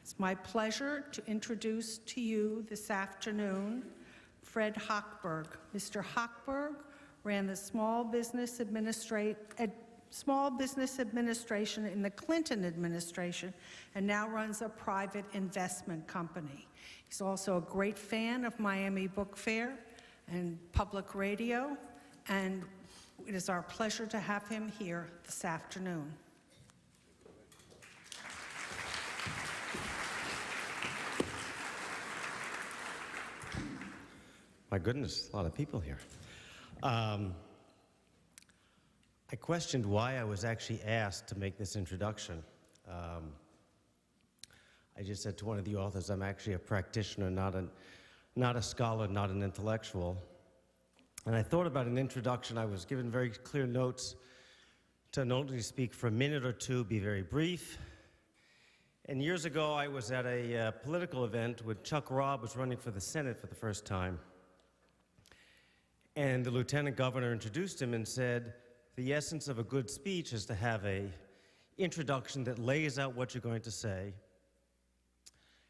It's my pleasure to introduce to you this afternoon Fred Hochberg. Mr. Hochberg ran the Small Business Administration in the Clinton administration and now runs a private investment company. He's also a great fan of Miami Book Fair and public radio, and it is our pleasure to have him here this afternoon. My goodness, a lot of people here. I questioned why I was actually asked to make this introduction. I just said to one of the authors, I'm actually a practitioner, not a scholar, not an intellectual. And I thought about an introduction. I was given very clear notes to not only speak for a minute or two, be very brief. And years ago, I was at a political event when Chuck Robb was running for the Senate for the first time. And the lieutenant governor introduced him and said, the essence of a good speech is to have an introduction that lays out what you're going to say,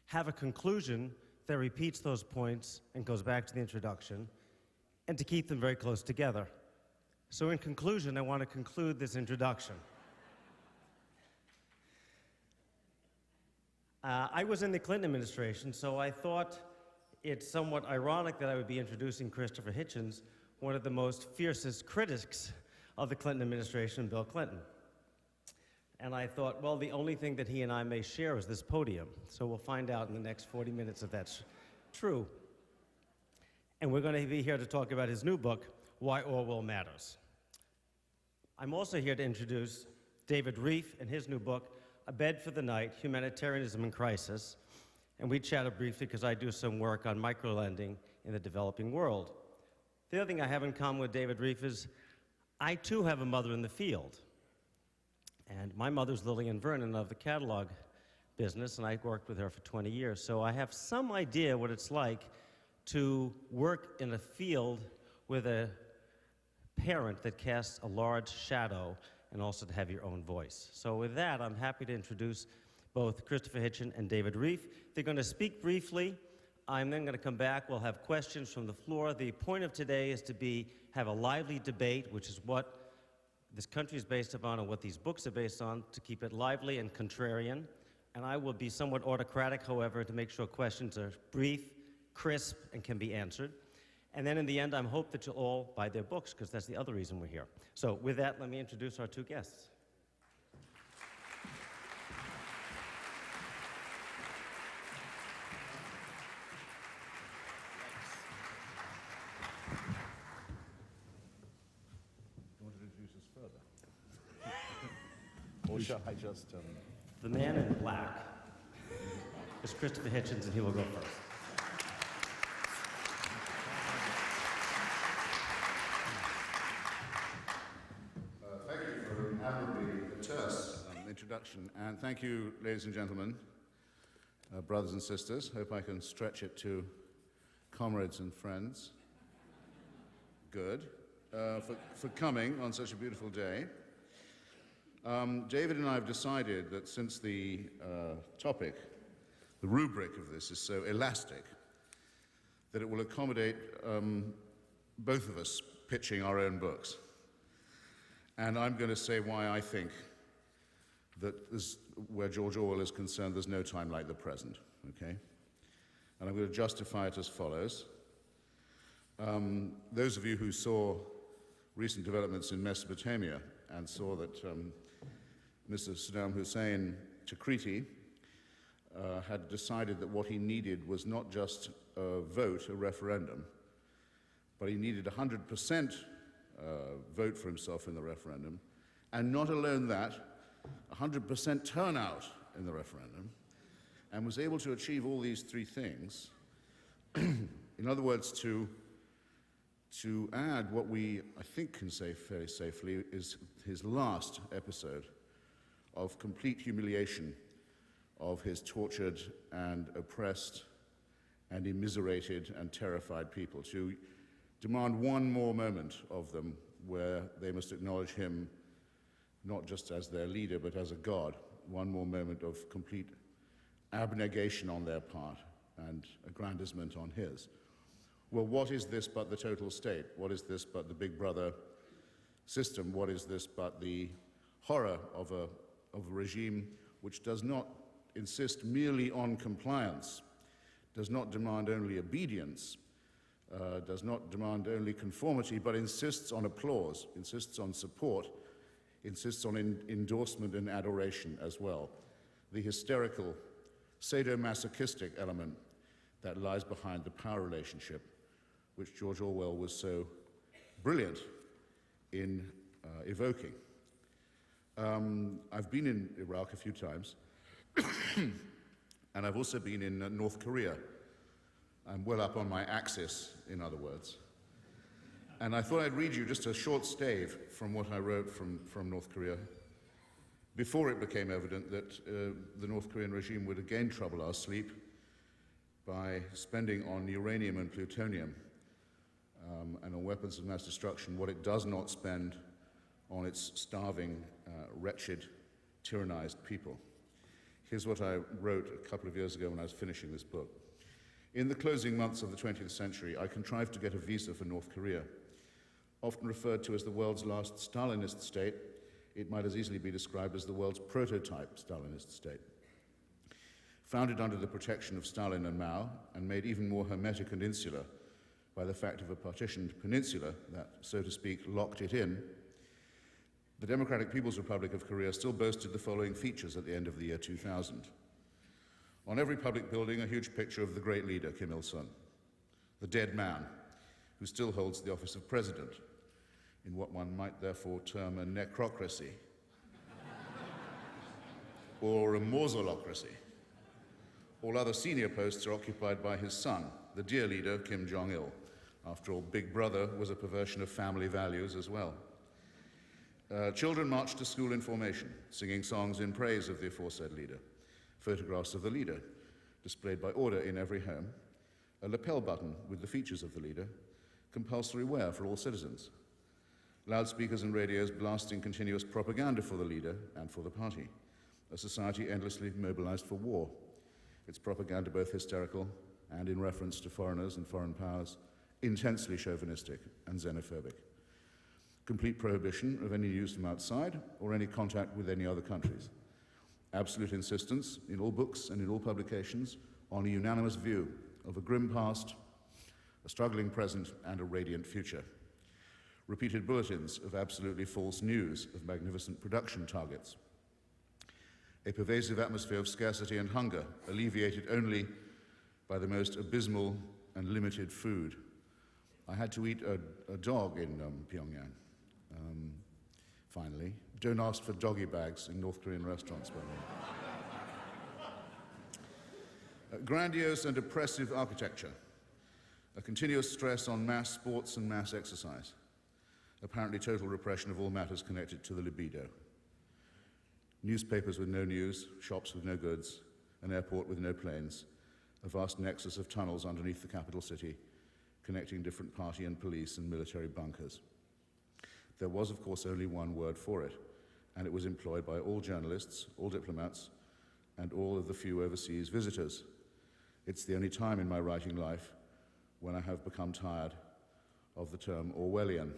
have a conclusion that repeats those points and goes back to the introduction, and to keep them very close together. So in conclusion, I want to conclude this introduction. I was in the Clinton administration, so I thought it's somewhat ironic that I would be introducing Christopher Hitchens, one of the most fiercest critics of the Clinton administration, Bill Clinton. And I thought, well, the only thing that he and I may share is this podium. So we'll find out in the next 40 minutes if that's true. And we're going to be here to talk about his new book, Why Orwell Matters. I'm also here to introduce David Rieff and his new book, A Bed for the Night, Humanitarianism in Crisis. And we chatted briefly because I do some work on microlending in the developing world. The other thing I have in common with David Rieff is I too have a mother in the field. And my mother's Lillian Vernon of the catalog business, and I worked with her for 20 years. So I have some idea what it's like to work in a field with a parent that casts a large shadow and also to have your own voice. So with that, I'm happy to introduce both Christopher Hitchens and David Rieff. They're going to speak briefly. I'm then going to come back. We'll have questions from the floor. The point of today is to have a lively debate, which is what this country is based upon and what these books are based on, to keep it lively and contrarian. And I will be somewhat autocratic, however, to make sure questions are brief, crisp, and can be answered. And then in the end, I hope that you'll all buy their books, because that's the other reason we're here. So with that, let me introduce our two guests. Or shall I just... The man in black is Christopher Hitchens, and he will go first. Thank you for an admirably terse introduction, and thank you, ladies and gentlemen, brothers and sisters. Hope I can stretch it to comrades and friends. Good. For coming on such a beautiful day. David and I have decided that since the topic, the rubric of this is so elastic, that it will accommodate both of us pitching our own books. And I'm going to say why I think that where George Orwell is concerned, there's no time like the present, okay? And I'm going to justify it as follows. Those of you who saw recent developments in Mesopotamia and saw that Mr. Saddam Hussein Tikriti had decided that what he needed was not just a vote, a referendum, but he needed 100% vote for himself in the referendum, and not alone that, 100% turnout in the referendum, and was able to achieve all these three things. In other words, to add what we, I think, can say fairly safely is his last episode of complete humiliation of his tortured and oppressed and immiserated and terrified people, to demand one more moment of them where they must acknowledge him not just as their leader, but as a god, one more moment of complete abnegation on their part and aggrandizement on his. Well, what is this but the total state? What is this but the Big Brother system? What is this but the horror of a regime which does not insist merely on compliance, does not demand only obedience, does not demand only conformity, but insists on applause, insists on support, insists on endorsement and adoration as well. The hysterical, sadomasochistic element that lies behind the power relationship, which George Orwell was so brilliant in evoking. I've been in Iraq a few times, and I've also been in North Korea. I'm well up on my axis, in other words. And I thought I'd read you just a short stave from what I wrote from North Korea before it became evident that the North Korean regime would again trouble our sleep by spending on uranium and plutonium and on weapons of mass destruction what it does not spend on its starving, wretched, tyrannized people. Here's what I wrote a couple of years ago when I was finishing this book. In the closing months of the 20th century, I contrived to get a visa for North Korea. Often referred to as the world's last Stalinist state, it might as easily be described as the world's prototype Stalinist state. Founded under the protection of Stalin and Mao, and made even more hermetic and insular by the fact of a partitioned peninsula that, so to speak, locked it in, the Democratic People's Republic of Korea still boasted the following features at the end of the year 2000. On every public building, a huge picture of the great leader, Kim Il-sung, the dead man, who still holds the office of president, in what one might therefore term a necrocracy, or a mausolocracy. All other senior posts are occupied by his son, the dear leader, Kim Jong-il. After all, Big Brother was a perversion of family values as well. Children march to school in formation, singing songs in praise of the aforesaid leader. Photographs of the leader, displayed by order in every home. A lapel button with the features of the leader, compulsory wear for all citizens. Loudspeakers and radios blasting continuous propaganda for the leader and for the party. A society endlessly mobilized for war. Its propaganda both hysterical and, in reference to foreigners and foreign powers, intensely chauvinistic and xenophobic. Complete prohibition of any news from outside or any contact with any other countries. Absolute insistence in all books and in all publications on a unanimous view of a grim past, a struggling present, and a radiant future. Repeated bulletins of absolutely false news of magnificent production targets. A pervasive atmosphere of scarcity and hunger, alleviated only by the most abysmal and limited food. I had to eat a dog in Pyongyang, finally. Don't ask for doggy bags in North Korean restaurants, by the way. Grandiose and oppressive architecture. A continuous stress on mass sports and mass exercise. Apparently total repression of all matters connected to the libido. Newspapers with no news, shops with no goods, an airport with no planes, a vast nexus of tunnels underneath the capital city, connecting different party and police and military bunkers. There was, of course, only one word for it, and it was employed by all journalists, all diplomats, and all of the few overseas visitors. It's the only time in my writing life when I have become tired of the term Orwellian.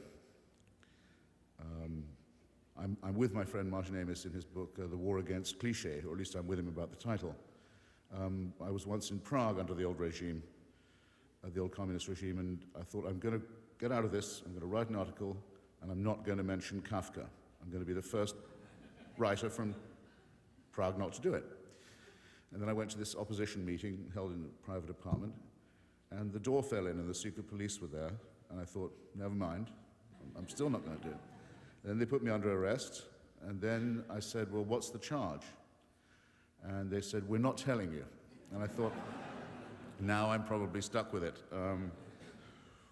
I'm with my friend Martin Amis in his book, The War Against Cliché, or at least I'm with him about the title. I was once in Prague under the old regime, the old communist regime, and I thought, I'm going to get out of this, I'm going to write an article, and I'm not going to mention Kafka. I'm going to be the first writer from Prague not to do it. And then I went to this opposition meeting held in a private apartment, and the door fell in and the secret police were there, and I thought, never mind, I'm still not going to do it. And then they put me under arrest, and then I said, well, what's the charge? And they said, we're not telling you. And I thought, now I'm probably stuck with it.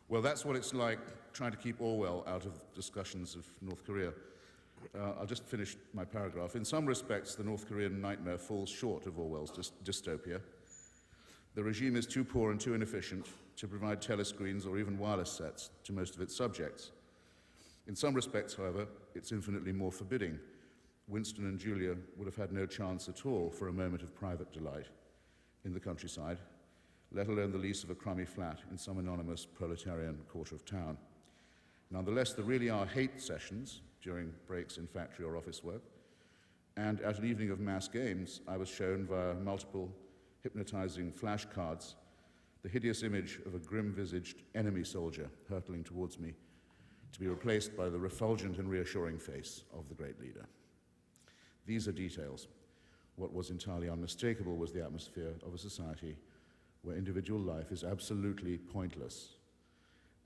Well, that's what it's like trying to keep Orwell out of discussions of North Korea. I'll just finish my paragraph. In some respects, the North Korean nightmare falls short of Orwell's dystopia. The regime is too poor and too inefficient to provide telescreens or even wireless sets to most of its subjects. In some respects, however, it's infinitely more forbidding Winston and Julia would have had no chance at all for a moment of private delight in the countryside, let alone the lease of a crummy flat in some anonymous proletarian quarter of town. Nonetheless, there really are hate sessions during breaks in factory or office work, and at an evening of mass games, I was shown via multiple hypnotizing flashcards the hideous image of a grim-visaged enemy soldier hurtling towards me, to be replaced by the refulgent and reassuring face of the great leader. These are details. What was entirely unmistakable was the atmosphere of a society where individual life is absolutely pointless,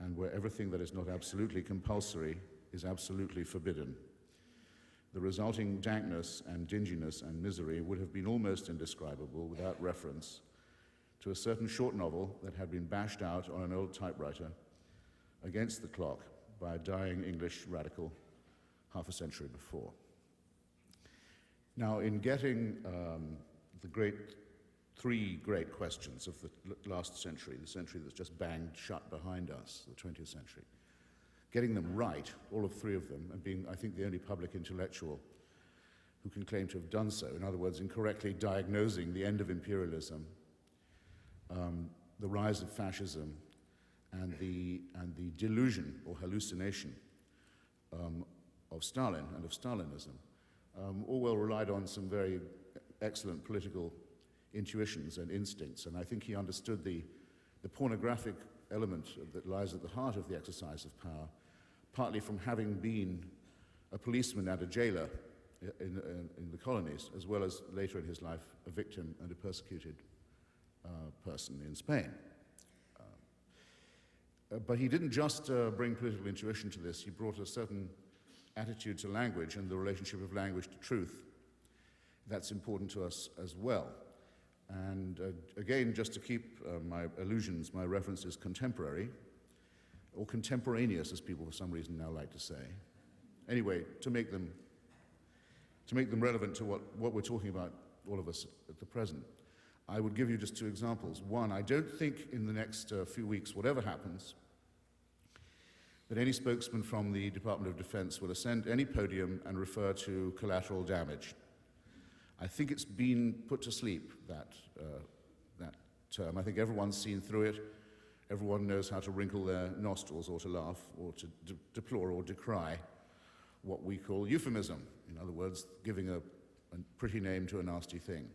and where everything that is not absolutely compulsory is absolutely forbidden. The resulting dankness and dinginess and misery would have been almost indescribable without reference to a certain short novel that had been bashed out on an old typewriter against the clock by a dying English radical half a century before. Now, in getting the three great questions of the last century, the century that's just banged shut behind us, the 20th century, getting them right, all of three of them, and being, I think, the only public intellectual who can claim to have done so, in other words, incorrectly diagnosing the end of imperialism, the rise of fascism, and the delusion or hallucination of Stalin and of Stalinism, Orwell relied on some very excellent political intuitions and instincts, and I think he understood the pornographic element that lies at the heart of the exercise of power, partly from having been a policeman and a jailer in the colonies, as well as later in his life a victim and a persecuted person in Spain. But he didn't just bring political intuition to this, he brought a certain attitude to language and the relationship of language to truth. That's important to us as well. And again, just to keep my allusions, my references contemporary, or contemporaneous, as people for some reason now like to say. Anyway, to make them relevant to what we're talking about, all of us at the present, I would give you just two examples. One, I don't think in the next few weeks, whatever happens, that any spokesman from the Department of Defense will ascend any podium and refer to collateral damage. I think it's been put to sleep, that term. I think everyone's seen through it. Everyone knows how to wrinkle their nostrils or to laugh or to deplore or decry what we call euphemism. In other words, giving a pretty name to a nasty thing.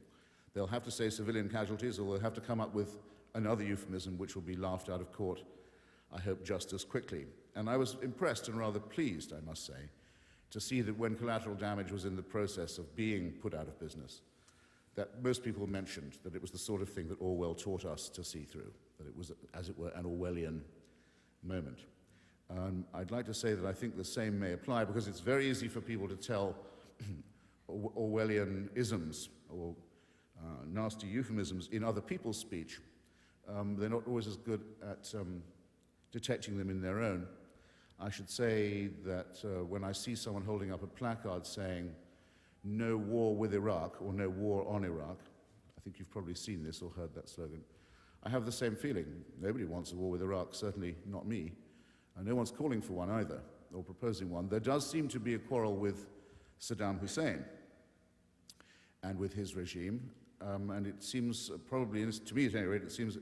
They'll have to say civilian casualties, or they'll have to come up with another euphemism which will be laughed out of court, I hope, just as quickly. And I was impressed and rather pleased, I must say, to see that when collateral damage was in the process of being put out of business, that most people mentioned that it was the sort of thing that Orwell taught us to see through, that it was, as it were, an Orwellian moment. I'd like to say that I think the same may apply, because it's very easy for people to tell Orwellian isms or nasty euphemisms in other people's speech. They're not always as good at detecting them in their own. I should say that when I see someone holding up a placard saying, "No war with Iraq," or "No war on Iraq," I think you've probably seen this or heard that slogan, I have the same feeling. Nobody wants a war with Iraq, certainly not me. And no one's calling for one either, or proposing one. There does seem to be a quarrel with Saddam Hussein and with his regime, and it seems probably, to me at any rate, it seems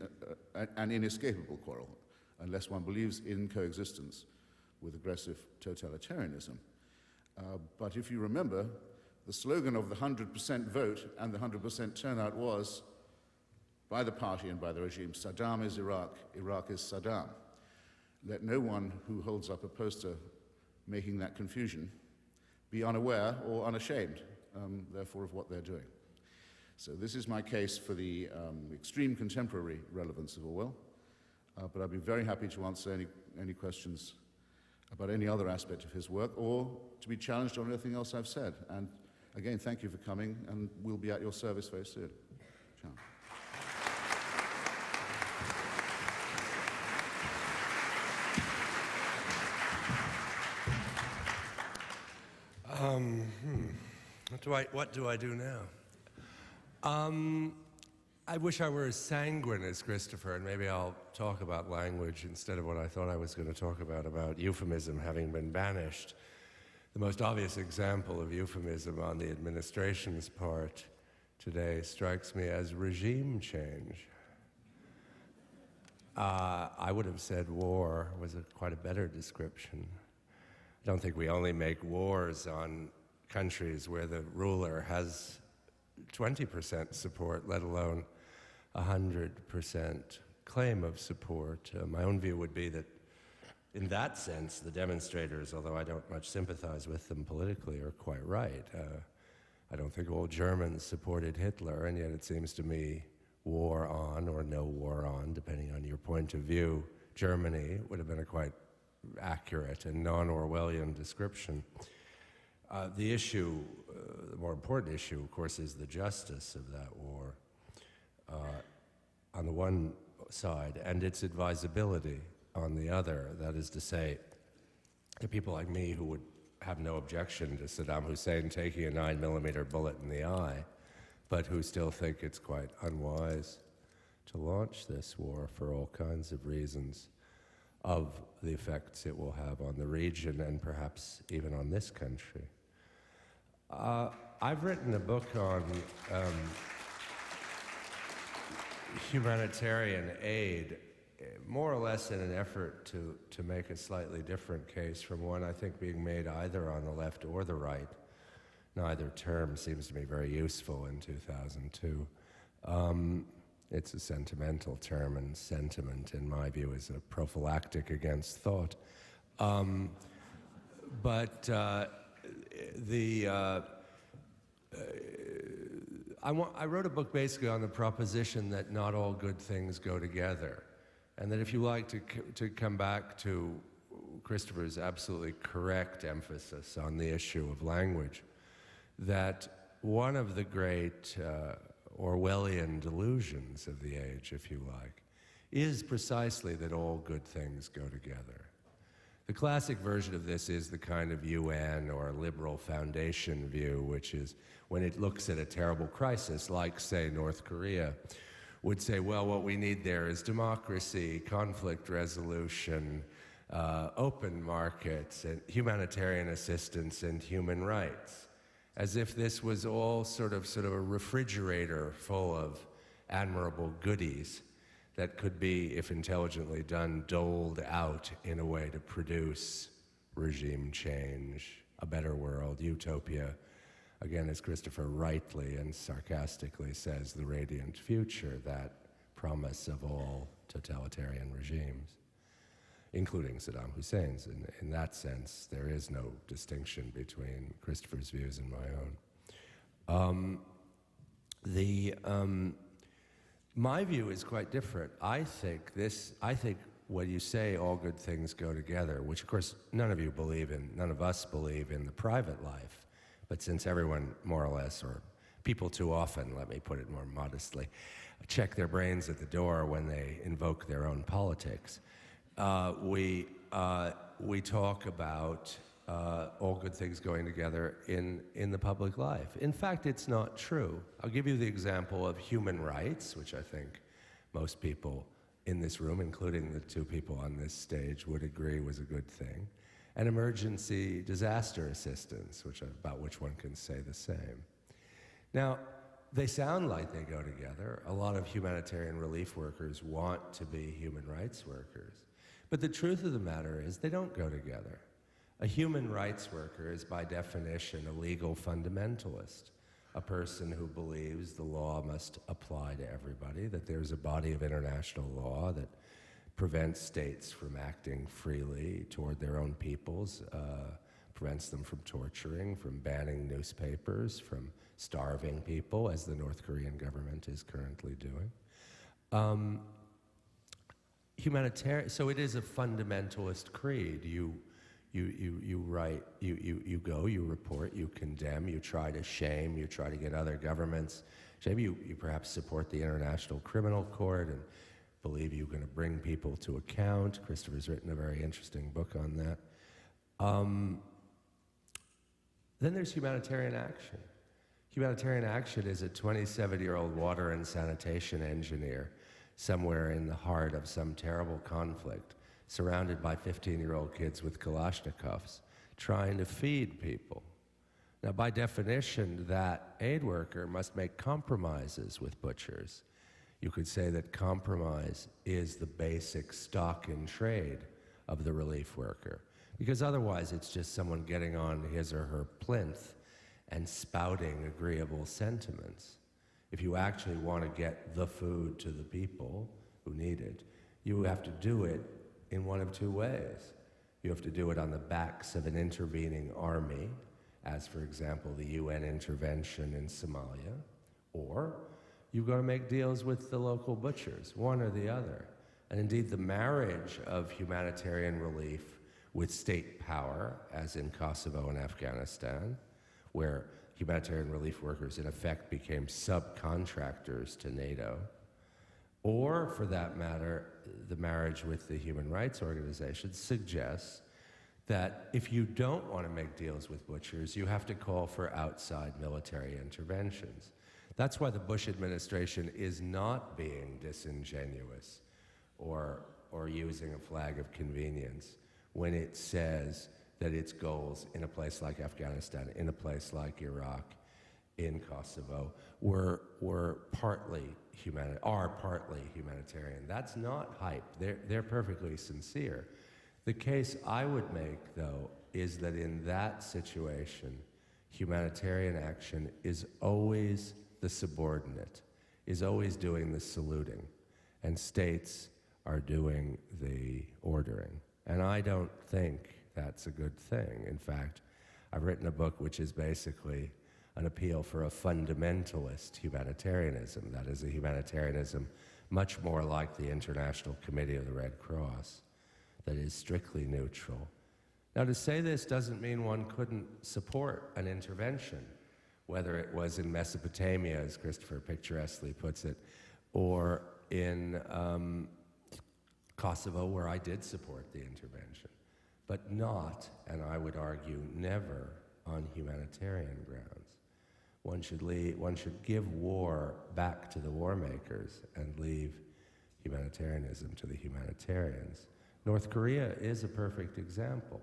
an inescapable quarrel, unless one believes in coexistence with aggressive totalitarianism. But if you remember, the slogan of the 100% vote and the 100% turnout was, by the party and by the regime, "Saddam is Iraq, Iraq is Saddam." Let no one who holds up a poster making that confusion be unaware or unashamed, therefore, of what they're doing. So this is my case for the extreme contemporary relevance of Orwell, but I'd be very happy to answer any questions about any other aspect of his work, or to be challenged on anything else I've said. And again, thank you for coming, and we'll be at your service very soon. Ciao. What do I do now? I wish I were as sanguine as Christopher, and maybe I'll talk about language instead of what I thought I was going to talk about euphemism having been banished. The most obvious example of euphemism on the administration's part today strikes me as regime change. I would have said war was quite a better description. I don't think we only make wars on countries where the ruler has 20% support, let alone 100% claim of support. My own view would be that in that sense, the demonstrators, although I don't much sympathize with them politically, are quite right. I don't think all Germans supported Hitler, and yet it seems to me war on or no war on, depending on your point of view, Germany would have been a quite accurate and non-Orwellian description. The issue, the more important issue, of course, is the justice of that war on the one side, and its advisability on the other. That is to say, the people like me who would have no objection to Saddam Hussein taking a 9mm bullet in the eye, but who still think it's quite unwise to launch this war for all kinds of reasons of the effects it will have on the region and perhaps even on this country. I've written a book on humanitarian aid, more or less in an effort to make a slightly different case from one I think being made either on the left or the right. Neither term seems to me very useful in 2002. It's a sentimental term, and sentiment, in my view, is a prophylactic against thought. I wrote a book basically on the proposition that not all good things go together, and that if you like to come back to Christopher's absolutely correct emphasis on the issue of language, that one of the great Orwellian delusions of the age, if you like, is precisely that all good things go together. The classic version of this is the kind of UN or liberal foundation view, which is when it looks at a terrible crisis, like, say, North Korea, would say, well, what we need there is democracy, conflict resolution, open markets, and humanitarian assistance, and human rights, as if this was all sort of a refrigerator full of admirable goodies that could be, if intelligently done, doled out in a way to produce regime change, a better world, utopia, again, as Christopher rightly and sarcastically says, the radiant future, that promise of all totalitarian regimes, including Saddam Hussein's. In that sense, there is no distinction between Christopher's views and my own. My view is quite different. I think when you say all good things go together, which of course none of us believe in the private life, but since everyone more or less, or people too often, let me put it more modestly, check their brains at the door when they invoke their own politics, we talk about all good things going together in the public life. In fact, it's not true. I'll give you the example of human rights, which I think most people in this room, including the two people on this stage, would agree was a good thing, and emergency disaster assistance, about which one can say the same. Now, they sound like they go together. A lot of humanitarian relief workers want to be human rights workers. But the truth of the matter is they don't go together. A human rights worker is by definition a legal fundamentalist, a person who believes the law must apply to everybody, that there's a body of international law that prevents states from acting freely toward their own peoples, prevents them from torturing, from banning newspapers, from starving people, as the North Korean government is currently doing. So it is a fundamentalist creed. You write, you go, you report, you condemn, you try to shame, you try to get other governments shame. You perhaps support the International Criminal Court and believe you're going to bring people to account. Christopher's written a very interesting book on that. Then there's humanitarian action. Humanitarian action is a 27-year-old water and sanitation engineer somewhere in the heart of some terrible conflict, surrounded by 15-year-old kids with Kalashnikovs, trying to feed people. Now, by definition, that aid worker must make compromises with butchers. You could say that compromise is the basic stock in trade of the relief worker, because otherwise it's just someone getting on his or her plinth and spouting agreeable sentiments. If you actually want to get the food to the people who need it, you have to do it in one of two ways. You have to do it on the backs of an intervening army, as for example the UN intervention in Somalia, or you've got to make deals with the local butchers, one or the other. And indeed the marriage of humanitarian relief with state power, as in Kosovo and Afghanistan, where humanitarian relief workers in effect became subcontractors to NATO, or for that matter, the marriage with the human rights organizations suggests that if you don't want to make deals with butchers, you have to call for outside military interventions. That's why the Bush administration is not being disingenuous or using a flag of convenience when it says that its goals in a place like Afghanistan, in a place like Iraq, in Kosovo, are partly humanitarian. That's not hype. They're perfectly sincere. The case I would make, though, is that in that situation, humanitarian action is always the subordinate, is always doing the saluting, and states are doing the ordering. And I don't think that's a good thing. In fact, I've written a book which is basically an appeal for a fundamentalist humanitarianism, that is, a humanitarianism much more like the International Committee of the Red Cross, that is strictly neutral. Now, to say this doesn't mean one couldn't support an intervention, whether it was in Mesopotamia, as Christopher picturesquely puts it, or in Kosovo, where I did support the intervention, but not, and I would argue, never on humanitarian grounds. One should give war back to the war makers and leave humanitarianism to the humanitarians. North Korea is a perfect example.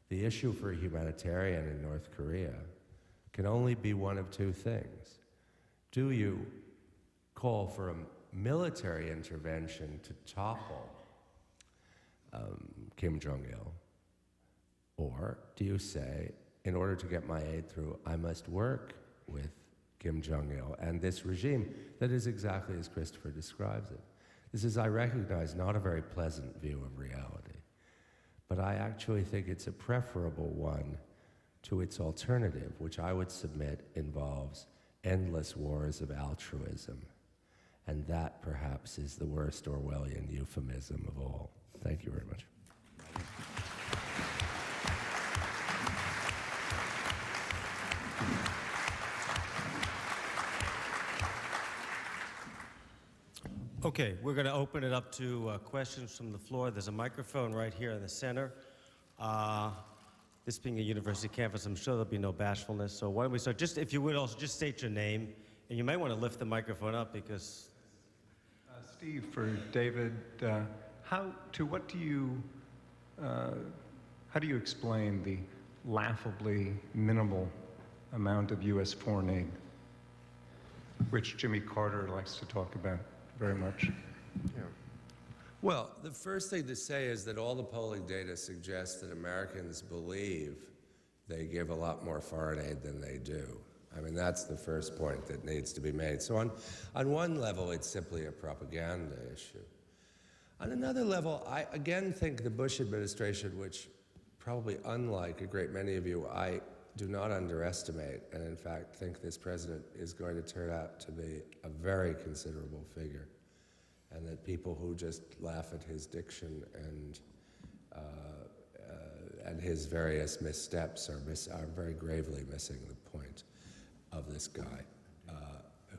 The issue for a humanitarian in North Korea can only be one of two things. Do you call for a military intervention to topple Kim Jong-il? Or do you say, in order to get my aid through, I must work with Kim Jong-il and this regime that is exactly as Christopher describes it? This is, I recognize, not a very pleasant view of reality, but I actually think it's a preferable one to its alternative, which I would submit involves endless wars of altruism. And that, perhaps, is the worst Orwellian euphemism of all. Thank you very much. Okay, we're going to open it up to questions from the floor. There's a microphone right here in the center. This being a university campus, I'm sure there'll be no bashfulness. So why don't we start? Just, if you would, also just state your name. And you might want to lift the microphone up because... Steve, for David, how do you explain the laughably minimal amount of U.S. foreign aid, which Jimmy Carter likes to talk about very much? Yeah. Well, the first thing to say is that all the polling data suggests that Americans believe they give a lot more foreign aid than they do. I mean, that's the first point that needs to be made. So on one level, it's simply a propaganda issue. On another level, I again think the Bush administration, which probably unlike a great many of you, I do not underestimate, and in fact think this president is going to turn out to be a very considerable figure, and that people who just laugh at his diction and his various missteps are very gravely missing the point of this guy,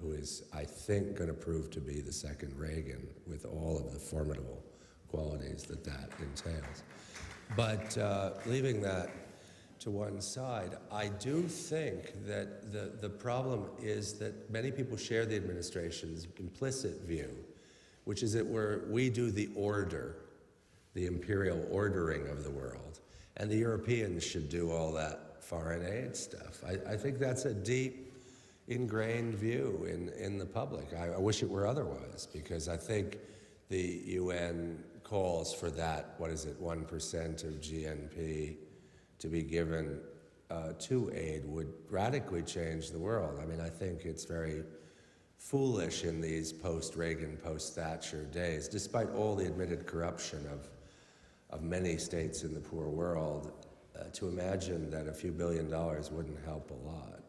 who is, I think, going to prove to be the second Reagan with all of the formidable qualities that entails. But leaving that to one side, I do think that the problem is that many people share the administration's implicit view, which is that we do the order, the imperial ordering of the world, And the Europeans should do all that foreign aid stuff. I think that's a deep, ingrained view in the public. I wish it were otherwise, because I think the UN calls for that, 1% of GNP to be given to aid would radically change the world. I mean, I think it's very foolish in these post-Reagan, post-Thatcher days, despite all the admitted corruption of many states in the poor world, to imagine that a few $1 billion wouldn't help a lot.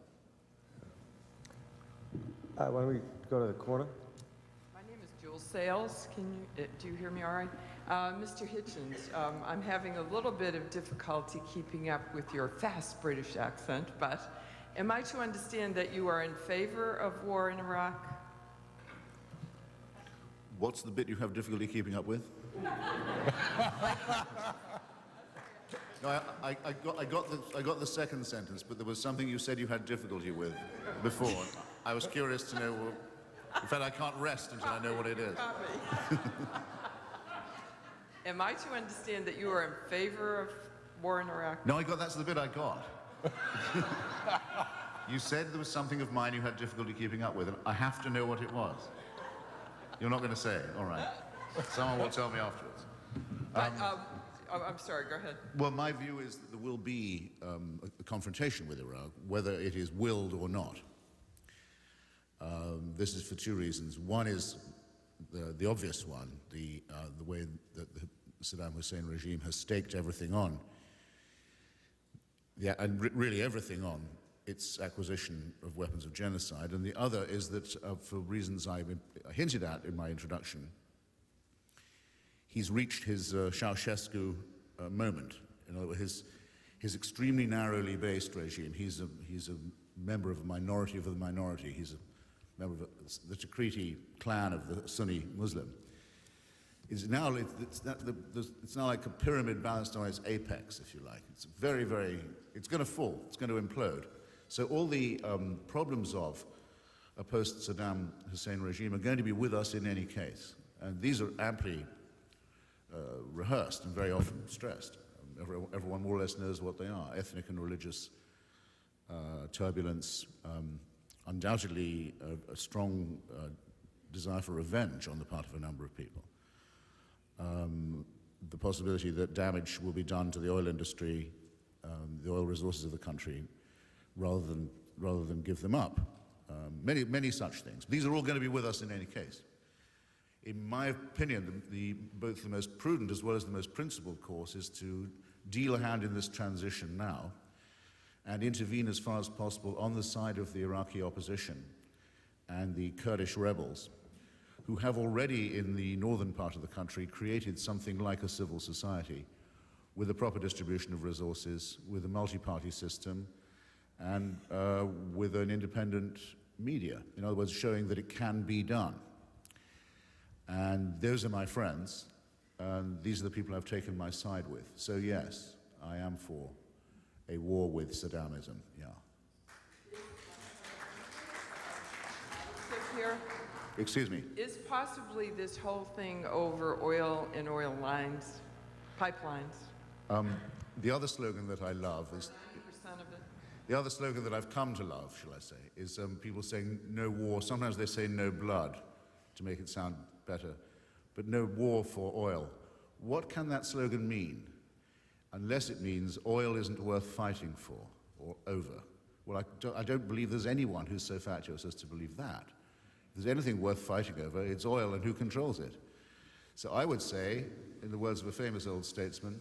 Why don't we go to the corner? My name is Jules Sales. Do you hear me all right? Mr. Hitchens, I'm having a little bit of difficulty keeping up with your fast British accent, but am I to understand that you are in favor of war in Iraq? What's the bit you have difficulty keeping up with? No, I got the second sentence, but there was something you said you had difficulty with before. I was curious to know. In fact, I can't rest until I know what it is. Am I to understand that you are in favor of war in Iraq? No, that's the bit I got. You said there was something of mine you had difficulty keeping up with, and I have to know what it was. You're not going to say it, all right. Someone will tell me afterwards. But, I'm sorry, go ahead. Well, my view is that there will be a confrontation with Iraq, whether it is willed or not. This is for two reasons. One is the obvious one, the way that the Saddam Hussein regime has staked everything on, and really everything on its acquisition of weapons of genocide. And the other is that, for reasons I hinted at in my introduction, he's reached his Ceausescu moment. In other words, his extremely narrowly based regime. He's a member of a minority of the minority. He's a member of the Takriti clan of the Sunni Muslim. It's now like a pyramid balanced on its apex, if you like. It's it's going to fall. It's going to implode. So all the problems of a post-Saddam Hussein regime are going to be with us in any case. And these are amply rehearsed and very often stressed. Everyone more or less knows what they are: ethnic and religious turbulence, undoubtedly a strong desire for revenge on the part of a number of people. The possibility that damage will be done to the oil industry, the oil resources of the country, rather than give them up. Many such things. These are all going to be with us in any case. In my opinion, both the most prudent as well as the most principled course is to deal a hand in this transition now and intervene as far as possible on the side of the Iraqi opposition and the Kurdish rebels, who have already in the northern part of the country created something like a civil society with a proper distribution of resources, with a multi-party system, and with an independent media. In other words, showing that it can be done. And those are my friends, and these are the people I've taken my side with. So yes, I am for a war with Saddamism, yeah. Here. Excuse me. Is possibly this whole thing over oil and oil lines, pipelines? The other slogan that I love is... 90% of it? The other slogan that I've come to love, shall I say, is people saying no war. Sometimes they say no blood to make it sound better, but no war for oil. What can that slogan mean? Unless it means oil isn't worth fighting for or over. Well, I don't believe there's anyone who's so fatuous as to believe that. If there's anything worth fighting over, it's oil and who controls it. So I would say, in the words of a famous old statesman,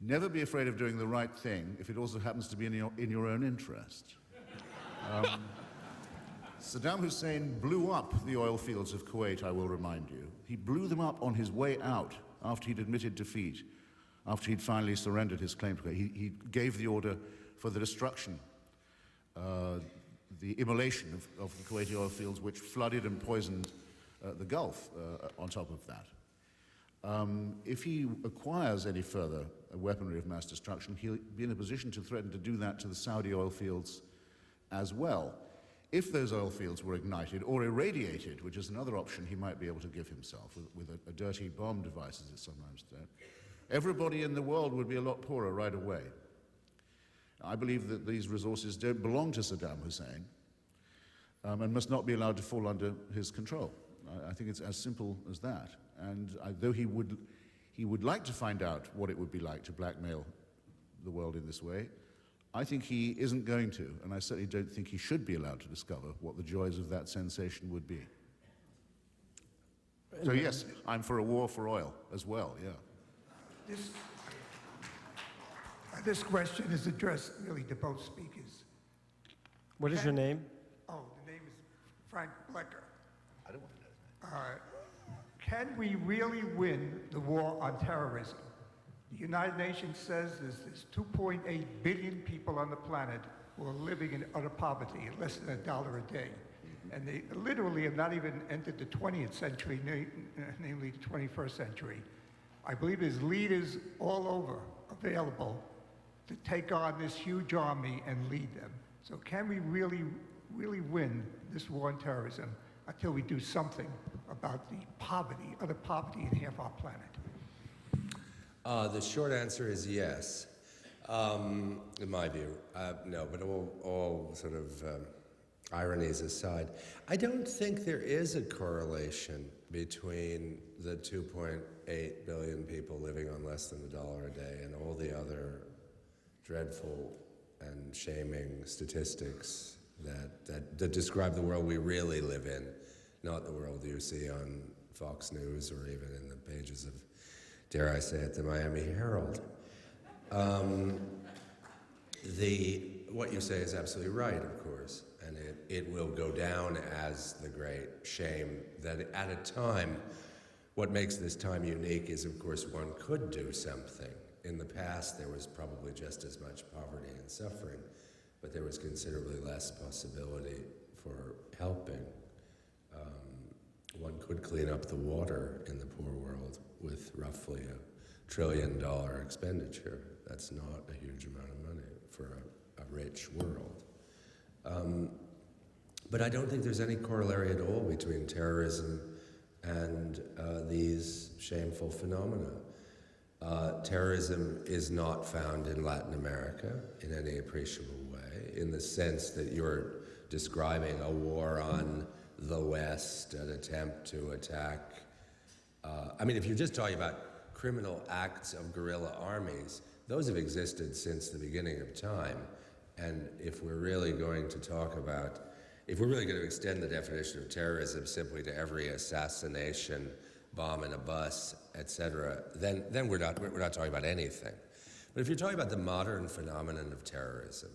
never be afraid of doing the right thing if it also happens to be in your own interest. Saddam Hussein blew up the oil fields of Kuwait, I will remind you. He blew them up on his way out after he'd admitted defeat, after he'd finally surrendered his claim to Kuwait. He gave the order for the destruction, the immolation of the Kuwaiti oil fields, which flooded and poisoned the Gulf on top of that. If he acquires any further weaponry of mass destruction, he'll be in a position to threaten to do that to the Saudi oil fields as well. If those oil fields were ignited or irradiated, which is another option he might be able to give himself with a dirty bomb device, as it's sometimes everybody in the world would be a lot poorer right away. I believe that these resources don't belong to Saddam Hussein and must not be allowed to fall under his control. I think it's as simple as that. And though he would like to find out what it would be like to blackmail the world in this way, I think he isn't going to, and I certainly don't think he should be allowed to discover what the joys of that sensation would be. So yes, I'm for a war for oil as well, yeah. This question is addressed really to both speakers. What is your name? Oh, the name is Frank Blecker. I don't want to know his name. Can we really win the war on terrorism? The United Nations says there's 2.8 billion people on the planet who are living in utter poverty at less than $1 a day. And they literally have not even entered the 20th century, namely the 21st century. I believe there's leaders all over available to take on this huge army and lead them. So can we really win this war on terrorism until we do something about the poverty, utter poverty in half our planet? The short answer is yes, in my view. No, but all sort of ironies aside, I don't think there is a correlation between the 2.8 billion people living on less than $1 a day and all the other dreadful and shaming statistics that describe the world we really live in, not the world you see on Fox News or even in the pages of, dare I say it, the Miami Herald. What you say is absolutely right, of course, and it will go down as the great shame that at a time, what makes this time unique is, of course, one could do something. In the past, there was probably just as much poverty and suffering, but there was considerably less possibility for helping. One could clean up the water in the poor world with roughly $1 trillion expenditure. That's not a huge amount of money for a rich world. But I don't think there's any corollary at all between terrorism and these shameful phenomena. Terrorism is not found in Latin America in any appreciable way, in the sense that you're describing a war on the West, an attempt to attack. If you're just talking about criminal acts of guerrilla armies, those have existed since the beginning of time. And if we're really going to extend the definition of terrorism simply to every assassination, bomb in a bus, etc., then we're not talking about anything. But if you're talking about the modern phenomenon of terrorism,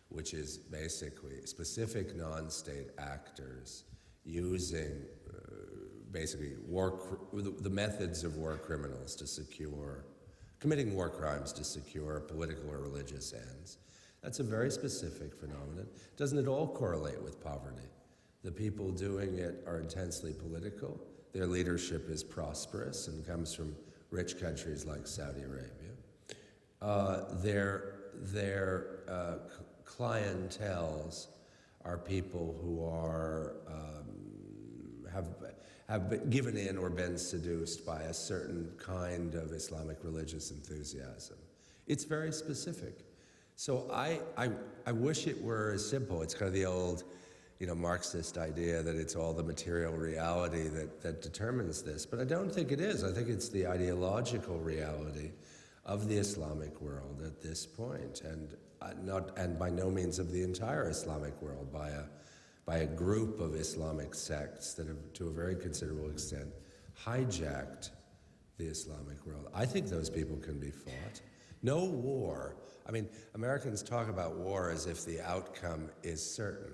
which is basically specific non-state actors using basically the methods of war criminals committing war crimes to secure political or religious ends, that's a very specific phenomenon. Doesn't at all correlate with poverty. The people doing it are intensely political. Their leadership is prosperous and comes from rich countries like Saudi Arabia. Their clienteles are people who are have been given in or been seduced by a certain kind of Islamic religious enthusiasm. It's very specific. So I wish it were as simple. It's kind of the old, Marxist idea that it's all the material reality that determines this. But I don't think it is. I think it's the ideological reality of the Islamic world at this point, and by no means of the entire Islamic world, by a group of Islamic sects that have, to a very considerable extent, hijacked the Islamic world. I think those people can be fought. No war. Americans talk about war as if the outcome is certain.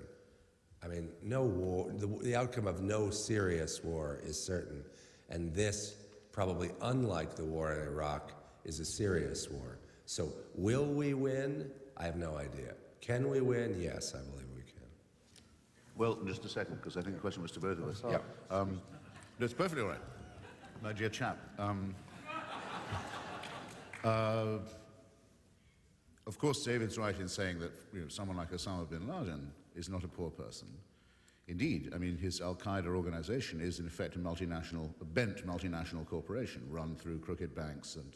No war, the outcome of no serious war is certain. And this, probably unlike the war in Iraq, is a serious war. So will we win? I have no idea. Can we win? Yes, I believe we can. Well, just a second, because I think the question was to both of us. Yeah. No, it's perfectly all right, my dear chap. Of course, David's right in saying that someone like Osama bin Laden is not a poor person. Indeed, his Al-Qaeda organization is in effect a bent multinational corporation run through crooked banks and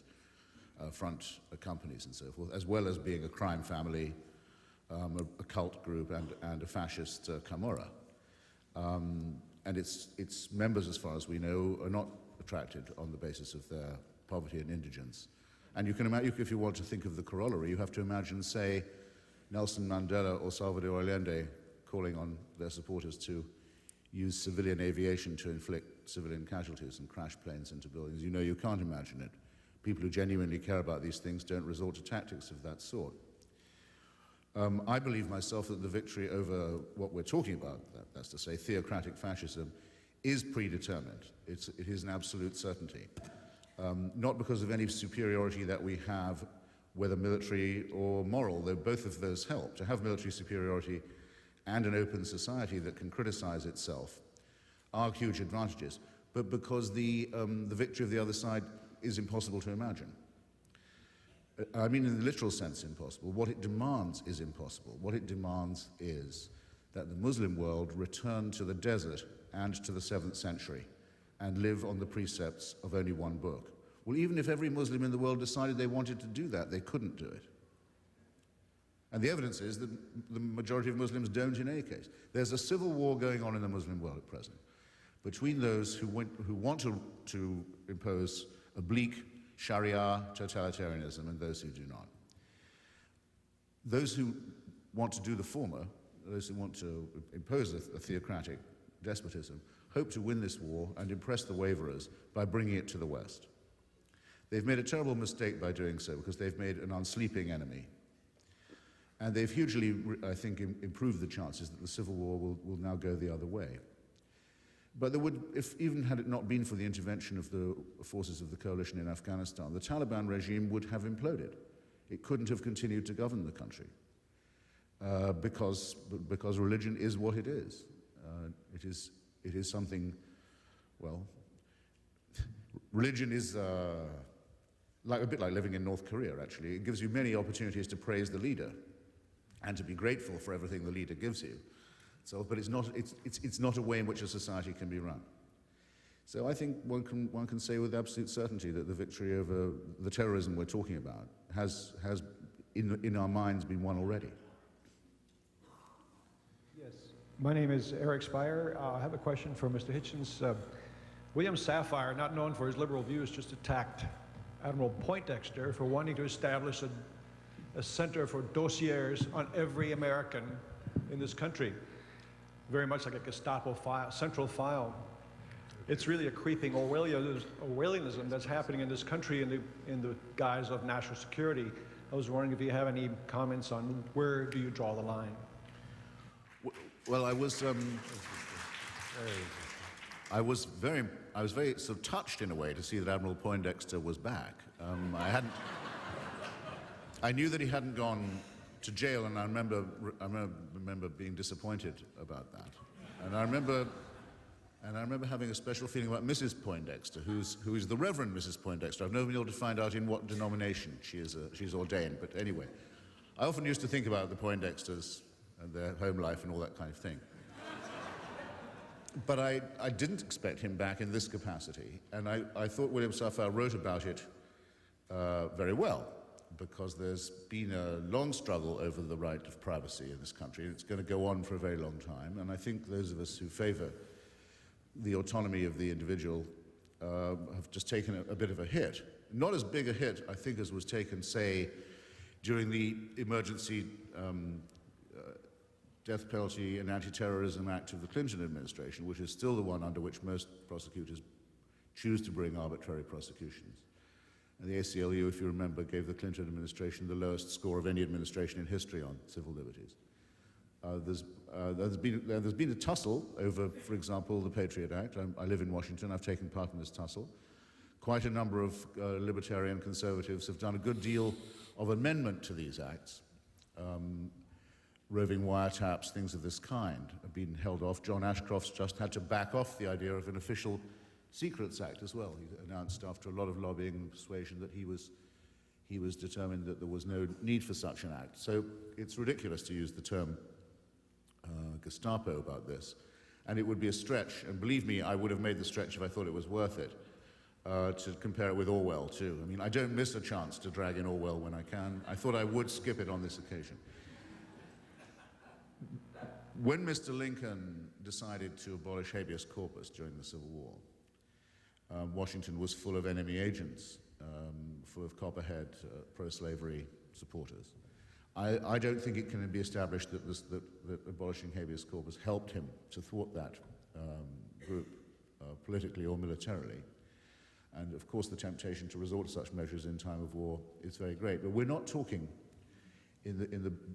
front companies and so forth, as well as being a crime family, a cult group, and a fascist Camorra. And its members, as far as we know, are not attracted on the basis of their poverty and indigence. And you can imagine, if you want to think of the corollary, you have to imagine, say, Nelson Mandela or Salvador Allende calling on their supporters to use civilian aviation to inflict civilian casualties and crash planes into buildings. You know, you can't imagine it. People who genuinely care about these things don't resort to tactics of that sort. I believe myself that the victory over what we're talking about, that's to say theocratic fascism, is predetermined. It is an absolute certainty. Not because of any superiority that we have, whether military or moral, though both of those help. To have military superiority and an open society that can criticize itself are huge advantages, but because the victory of the other side is impossible to imagine. I mean, in the literal sense, impossible. What it demands is impossible. What it demands is that the Muslim world return to the desert and to the 7th century and live on the precepts of only one book. Well, even if every Muslim in the world decided they wanted to do that, they couldn't do it. And the evidence is that the majority of Muslims don't in any case. There's a civil war going on in the Muslim world at present between those who want to impose a bleak Sharia totalitarianism and those who do not. Those who want to do the former, those who want to impose a theocratic despotism, hope to win this war and impress the waverers by bringing it to the West. They've made a terrible mistake by doing so because they've made an unsleeping enemy. And they've hugely, I think, improved the chances that the civil war will now go the other way. But there would, even had it not been for the intervention of the forces of the coalition in Afghanistan, the Taliban regime would have imploded. It couldn't have continued to govern the country because religion is what it is. It is something, well, religion is a bit like living in North Korea, actually. It gives you many opportunities to praise the leader and to be grateful for everything the leader gives you. So, but it's not a way in which a society can be run. So I think one can say with absolute certainty that the victory over the terrorism we're talking about has in our minds been won already. Yes, my name is Eric Spire. I have a question for Mr. Hitchens. William Safire, not known for his liberal views, just attacked Admiral Poindexter for wanting to establish a center for dossiers on every American in this country. Very much like a Gestapo file, central file. It's really a creeping Orwellianism that's happening in this country in the guise of national security. I was wondering if you have any comments on where do you draw the line? Well, I was very sort of touched in a way to see that Admiral Poindexter was back. I knew that he hadn't gone to jail, and I remember being disappointed about that. And I remember having a special feeling about Mrs. Poindexter, who is the Reverend Mrs. Poindexter. I've never been able to find out in what denomination she's ordained, but anyway. I often used to think about the Poindexters and their home life and all that kind of thing. But I didn't expect him back in this capacity, and I thought William Safire wrote about it very well, because there's been a long struggle over the right of privacy in this country, and it's going to go on for a very long time. And I think those of us who favor the autonomy of the individual have just taken a bit of a hit. Not as big a hit, I think, as was taken, say, during the Emergency Death Penalty and Anti-Terrorism Act of the Clinton administration, which is still the one under which most prosecutors choose to bring arbitrary prosecutions. And the ACLU, if you remember, gave the Clinton administration the lowest score of any administration in history on civil liberties. There's been a tussle over, for example, the Patriot Act. I live in Washington. I've taken part in this tussle. Quite a number of libertarian conservatives have done a good deal of amendment to these acts. Roving wiretaps, things of this kind have been held off. John Ashcroft's just had to back off the idea of an official Secrets Act as well. He announced after a lot of lobbying and persuasion that he was determined that there was no need for such an act. So it's ridiculous to use the term Gestapo about this. And it would be a stretch, and believe me, I would have made the stretch if I thought it was worth it, to compare it with Orwell, too. I mean, I don't miss a chance to drag in Orwell when I can. I thought I would skip it on this occasion. When Mr. Lincoln decided to abolish habeas corpus during the Civil War, Washington was full of enemy agents, full of copperhead, pro-slavery supporters. I don't think it can be established that abolishing habeas corpus helped him to thwart that group, politically or militarily. And of course, the temptation to resort to such measures in time of war is very great. But we're not talking in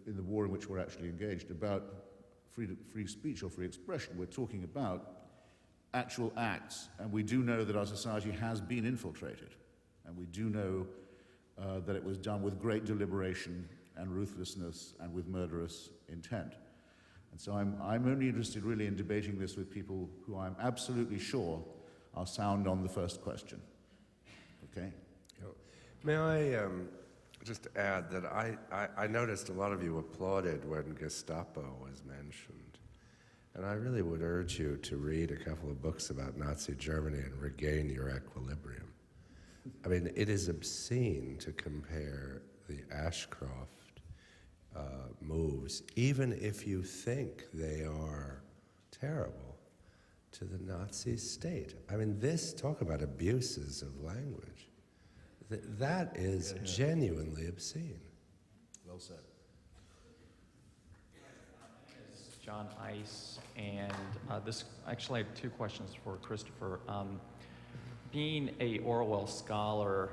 the war in which we're actually engaged about free speech or free expression. We're talking about actual acts, and we do know that our society has been infiltrated, and we do know that it was done with great deliberation and ruthlessness and with murderous intent. And so I'm only interested really in debating this with people who I'm absolutely sure are sound on the first question. Okay? May I just add that I noticed a lot of you applauded when Gestapo was mentioned. And I really would urge you to read a couple of books about Nazi Germany and regain your equilibrium. I mean, it is obscene to compare the Ashcroft moves, even if you think they are terrible, to the Nazi state. I mean, talk about abuses of language. That is genuinely obscene. Well said. John Ice, and actually I have two questions for Christopher. Being a Orwell scholar,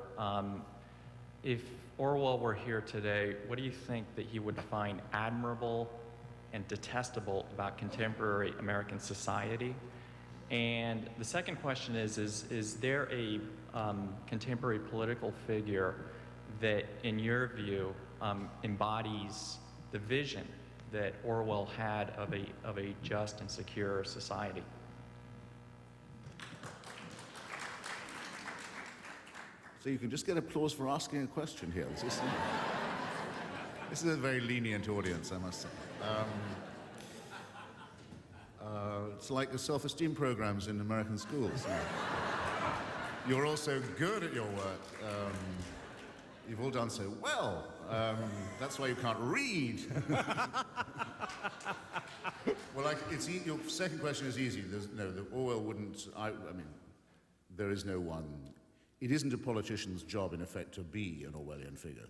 if Orwell were here today, what do you think that he would find admirable and detestable about contemporary American society? And the second question is there a contemporary political figure that, in your view, embodies the vision that Orwell had of a just and secure society? So you can just get applause for asking a question here. This is a very lenient audience, I must say. It's like the self-esteem programs in American schools. You're all so good at your work. You've all done so well. That's why you can't read. Well, your second question is easy. Orwell wouldn't. I mean, there is no one. It isn't a politician's job, in effect, to be an Orwellian figure.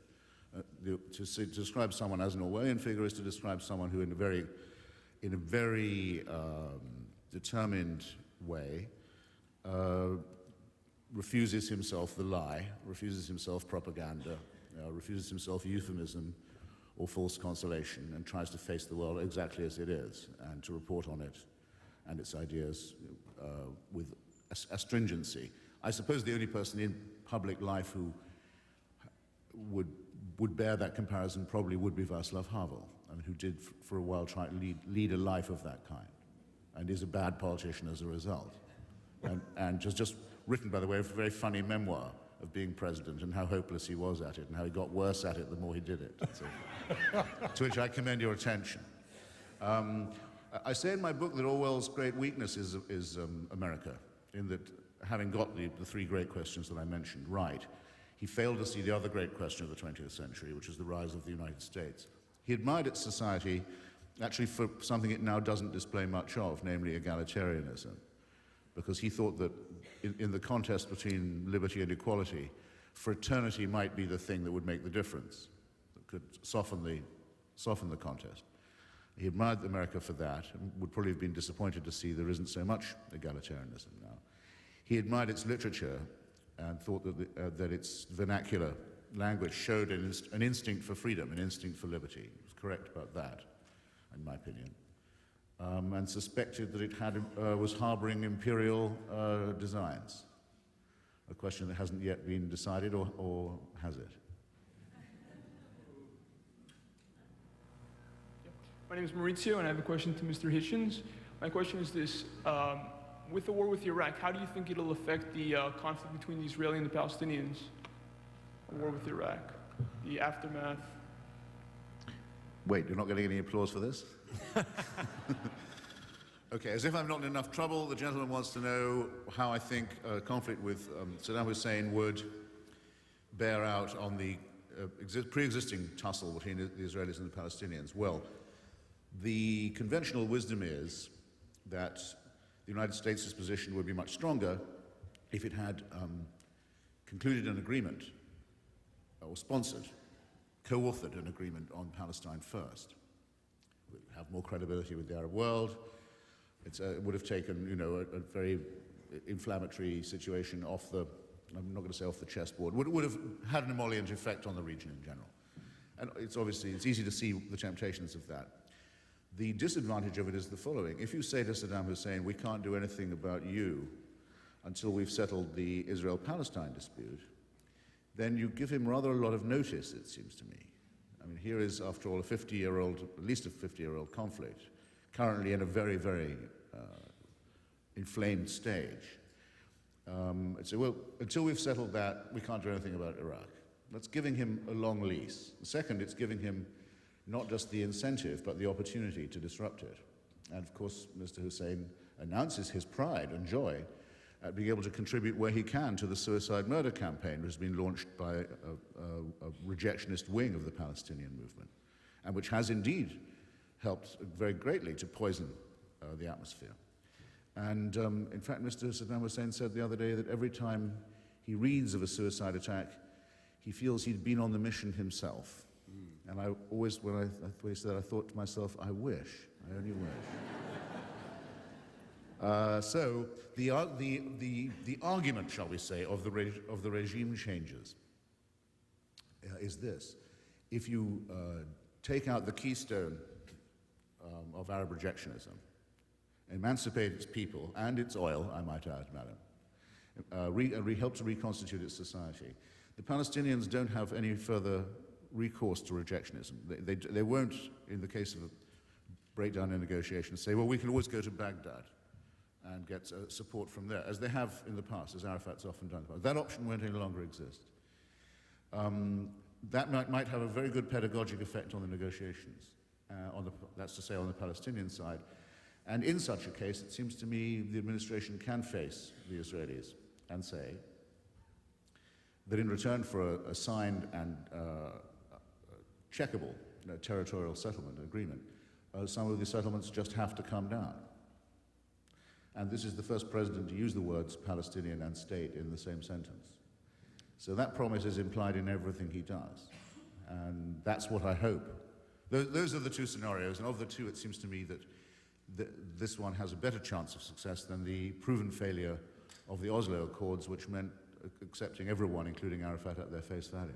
To describe someone as an Orwellian figure is to describe someone who, in a very determined way, refuses himself the lie, refuses himself propaganda, refuses himself euphemism or false consolation, and tries to face the world exactly as it is, and to report on it and its ideas with astringency. I suppose the only person in public life who would bear that comparison probably would be Václav Havel, and who did for a while try to lead a life of that kind, and is a bad politician as a result. And just written, by the way, a very funny memoir of being president and how hopeless he was at it and how he got worse at it the more he did it. So, to which I commend your attention. I say in my book that Orwell's great weakness is America, in that having got the three great questions that I mentioned right, he failed to see the other great question of the 20th century, which is the rise of the United States. He admired its society actually for something it now doesn't display much of, namely egalitarianism, because he thought that in the contest between liberty and equality, fraternity might be the thing that would make the difference, that could soften the contest. He admired America for that, and would probably have been disappointed to see there isn't so much egalitarianism now. He admired its literature and thought that its vernacular language showed an instinct for freedom, an instinct for liberty. He was correct about that, in my opinion. And suspected that it was harboring imperial designs. A question that hasn't yet been decided, or has it? My name is Maurizio, and I have a question to Mr. Hitchens. My question is this. With the war with Iraq, how do you think it'll affect the conflict between the Israeli and the Palestinians? The war with Iraq, the aftermath. Wait, you're not getting any applause for this? Okay, as if I'm not in enough trouble, the gentleman wants to know how I think conflict with Saddam Hussein would bear out on the pre-existing tussle between the Israelis and the Palestinians. Well, the conventional wisdom is that the United States' position would be much stronger if it had concluded an agreement, or sponsored, co-authored an agreement on Palestine first. It would have more credibility with the Arab world. It would have taken, a very inflammatory situation off the, I'm not going to say off the chessboard, would have had an emollient effect on the region in general. And it's easy to see the temptations of that. The disadvantage of it is the following. If you say to Saddam Hussein, we can't do anything about you until we've settled the Israel-Palestine dispute, then you give him rather a lot of notice, it seems to me. I mean, here is, after all, at least a 50-year-old conflict, currently in a very, very inflamed stage. So, well, until we've settled that, we can't do anything about Iraq. That's giving him a long lease. Second, it's giving him not just the incentive, but the opportunity to disrupt it. And of course, Mr. Hussein announces his pride and joy at being able to contribute where he can to the suicide murder campaign, which has been launched by a rejectionist wing of the Palestinian movement, and which has indeed helped very greatly to poison the atmosphere. And in fact, Mr. Saddam Hussein said the other day that every time he reads of a suicide attack, he feels he'd been on the mission himself. And I always, when he said that, I thought to myself, I only wish. So the argument, shall we say, of the regime changes is this: if you take out the keystone of Arab rejectionism, emancipate its people and its oil, I might add, madam, help to reconstitute its society, the Palestinians don't have any further recourse to rejectionism. They won't, in the case of a breakdown in negotiations, say, well, we can always go to Baghdad and get support from there, as they have in the past, as Arafat's often done. That option won't any longer exist. That might have a very good pedagogic effect on the negotiations, that's to say, on the Palestinian side. And in such a case, it seems to me the administration can face the Israelis and say that in return for a signed and checkable territorial settlement agreement, some of the settlements just have to come down. And this is the first president to use the words Palestinian and state in the same sentence. So that promise is implied in everything he does. And that's what I hope. Those are the two scenarios, and of the two, it seems to me that this one has a better chance of success than the proven failure of the Oslo Accords, which meant accepting everyone, including Arafat, at their face value.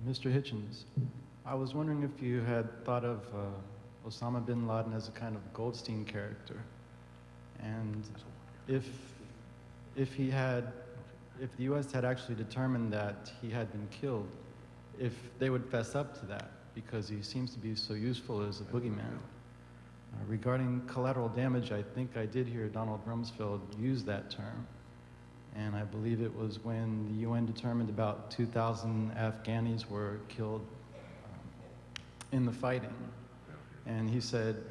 Mr. Hitchens, I was wondering if you had thought of Osama bin Laden as a kind of Goldstein character, and if the U.S. had actually determined that he had been killed, if they would fess up to that, because he seems to be so useful as a boogeyman. Regarding collateral damage, I think I did hear Donald Rumsfeld use that term, and I believe it was when the UN determined about 2,000 Afghanis were killed in the fighting. And he said,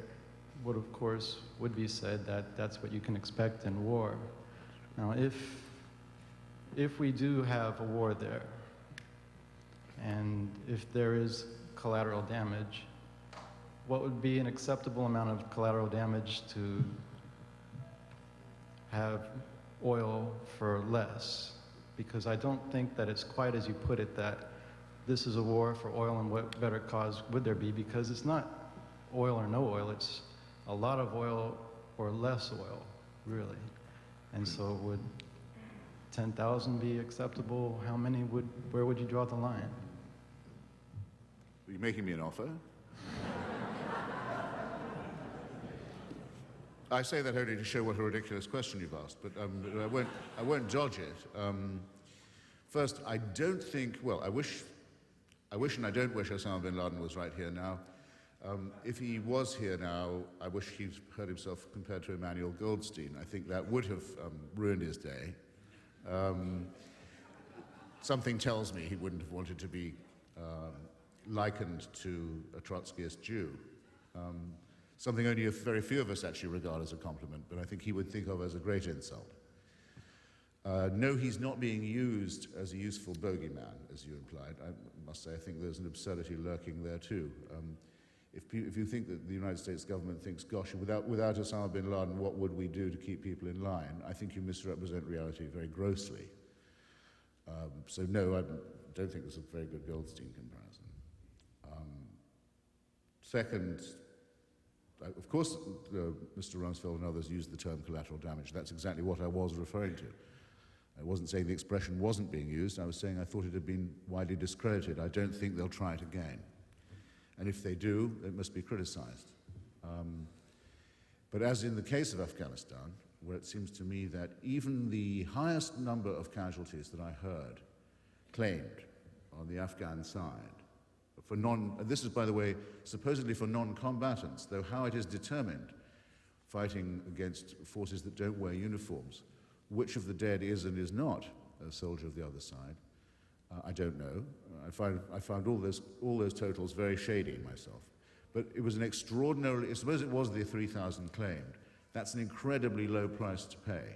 what of course would be said, that that's what you can expect in war. Now, if we do have a war there, and if there is collateral damage, what would be an acceptable amount of collateral damage to have oil for less? Because I don't think that it's quite as you put it, that this is a war for oil, and what better cause would there be? Because it's not oil or no oil, it's a lot of oil or less oil, really. And so would 10,000 be acceptable? How many where would you draw the line? Are you making me an offer? I say that only to show what a ridiculous question you've asked, but I won't dodge it. First, I don't think, well, I wish and I don't wish Osama bin Laden was right here now. If he was here now, I wish he'd heard himself compared to Emmanuel Goldstein. I think that would have ruined his day. Something tells me he wouldn't have wanted to be likened to a Trotskyist Jew. Something only a very few of us actually regard as a compliment, but I think he would think of as a great insult. No, he's not being used as a useful bogeyman, as you implied. I must say, I think there's an absurdity lurking there too. If you think that the United States government thinks, gosh, without Osama bin Laden, what would we do to keep people in line? I think you misrepresent reality very grossly. So no, I don't think there's a very good Goldstein comparison. Second, of course, Mr. Rumsfeld and others used the term collateral damage. That's exactly what I was referring to. I wasn't saying the expression wasn't being used. I was saying I thought it had been widely discredited. I don't think they'll try it again. And if they do, it must be criticized. But as in the case of Afghanistan, where it seems to me that even the highest number of casualties that I heard claimed on the Afghan side, this is, by the way, supposedly for non-combatants, though how it is determined, fighting against forces that don't wear uniforms, which of the dead is and is not a soldier of the other side, I don't know. I found all those totals very shady myself. But it was an extraordinarily, suppose it was the 3,000 claimed, that's an incredibly low price to pay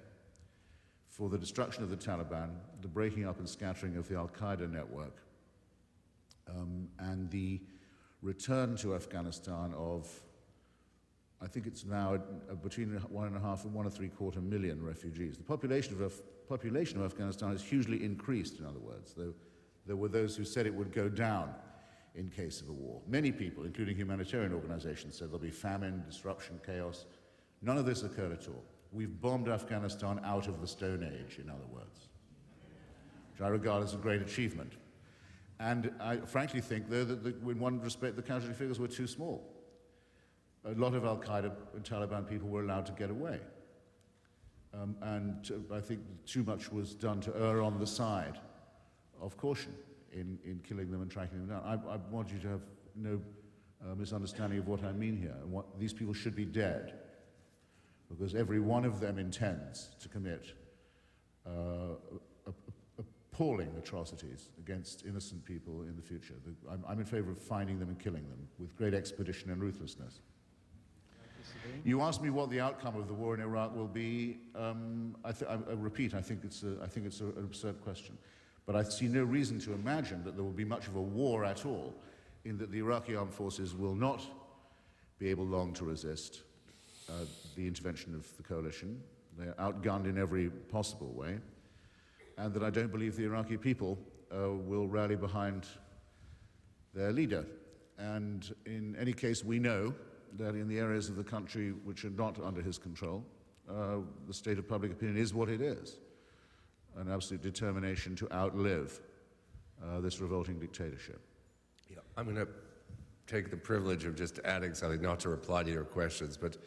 for the destruction of the Taliban, the breaking up and scattering of the Al-Qaeda network, and the return to Afghanistan of, I think it's now between 1.5 and 1.75 million refugees. The population of Afghanistan has hugely increased, in other words, though there were those who said it would go down in case of a war. Many people, including humanitarian organizations, said there'll be famine, disruption, chaos. None of this occurred at all. We've bombed Afghanistan out of the Stone Age, in other words, which I regard as a great achievement. And I frankly think, though, that in one respect the casualty figures were too small. A lot of Al-Qaeda and Taliban people were allowed to get away. I think too much was done to err on the side of caution in killing them and tracking them down. I want you to have no misunderstanding of what I mean here. These people should be dead, because every one of them intends to commit appalling atrocities against innocent people in the future. I'm in favor of finding them and killing them with great expedition and ruthlessness. You asked me what the outcome of the war in Iraq will be. I repeat, I think it's an absurd question. But I see no reason to imagine that there will be much of a war at all, in that the Iraqi armed forces will not be able long to resist the intervention of the coalition. They're outgunned in every possible way. And that I don't believe the Iraqi people will rally behind their leader. And in any case, we know that in the areas of the country which are not under his control, the state of public opinion is what it is. An absolute determination to outlive this revolting dictatorship. Yeah, I'm going to take the privilege of just adding something, not to reply to your questions, but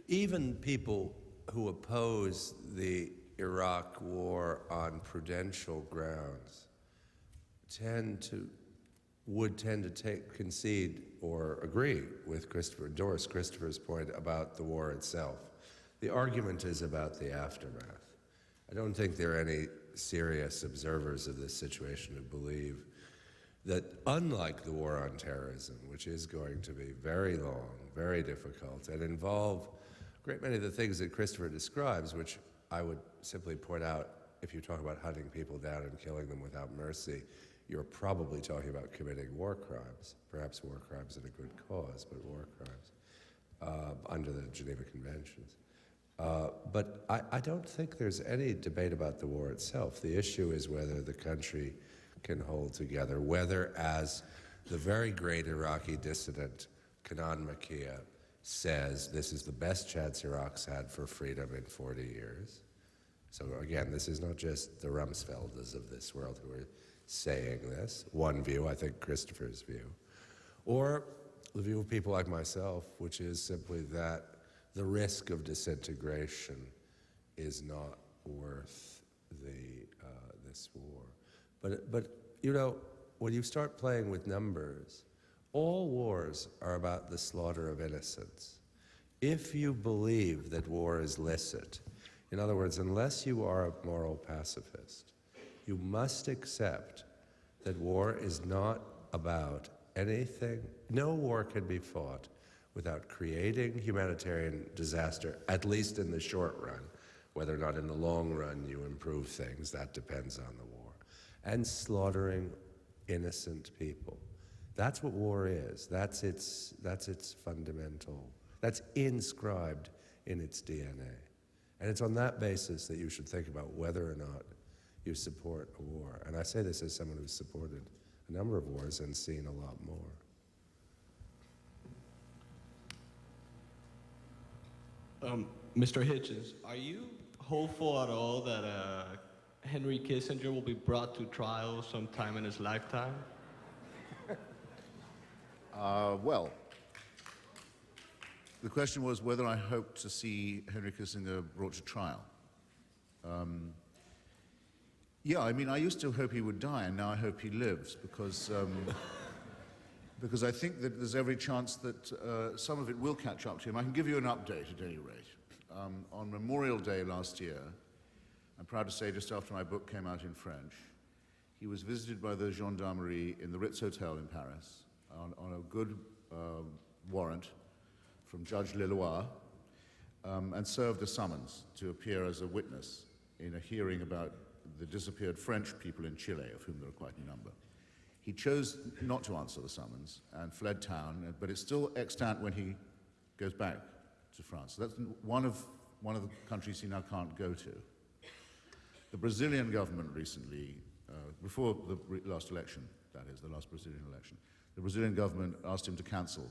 even people who oppose the Iraq war on prudential grounds would tend to concede or agree with endorse Christopher's point about the war itself. The argument is about the aftermath. I don't think there are any serious observers of this situation who believe that, unlike the war on terrorism, which is going to be very long, very difficult, and involve a great many of the things that Christopher describes, which I would simply point out, if you talk about hunting people down and killing them without mercy, you're probably talking about committing war crimes, perhaps war crimes in a good cause, but war crimes under the Geneva Conventions. But I don't think there's any debate about the war itself. The issue is whether the country can hold together, whether, as the very great Iraqi dissident Kanan Makia says, this is the best chance Iraq's had for freedom in 40 years. So again, this is not just the Rumsfelders of this world who are saying this. One view, I think Christopher's view. Or the view of people like myself, which is simply that the risk of disintegration is not worth this war. But you know, when you start playing with numbers, all wars are about the slaughter of innocents. If you believe that war is licit, in other words, unless you are a moral pacifist, you must accept that war is not about anything. No war can be fought without creating humanitarian disaster, at least in the short run. Whether or not in the long run you improve things, that depends on the war. And slaughtering innocent people. That's what war is. That's its fundamental, that's inscribed in its DNA. And it's on that basis that you should think about whether or not you support a war. And I say this as someone who's supported a number of wars and seen a lot more. Mr. Hitchens, are you hopeful at all that Henry Kissinger will be brought to trial sometime in his lifetime? Well, the question was whether I hope to see Henry Kissinger brought to trial. Yeah, I mean, I used to hope he would die, and now I hope he lives, because I think that there's every chance that some of it will catch up to him. I can give you an update at any rate. On Memorial Day last year, I'm proud to say just after my book came out in French, he was visited by the gendarmerie in the Ritz Hotel in Paris on a good warrant from Judge Leloir, and served a summons to appear as a witness in a hearing about the disappeared French people in Chile, of whom there are quite a number. He chose not to answer the summons and fled town, but it's still extant when he goes back to France. So that's one of the countries he now can't go to. The Brazilian government recently, before the last election, that is, the last Brazilian election, the Brazilian government asked him to cancel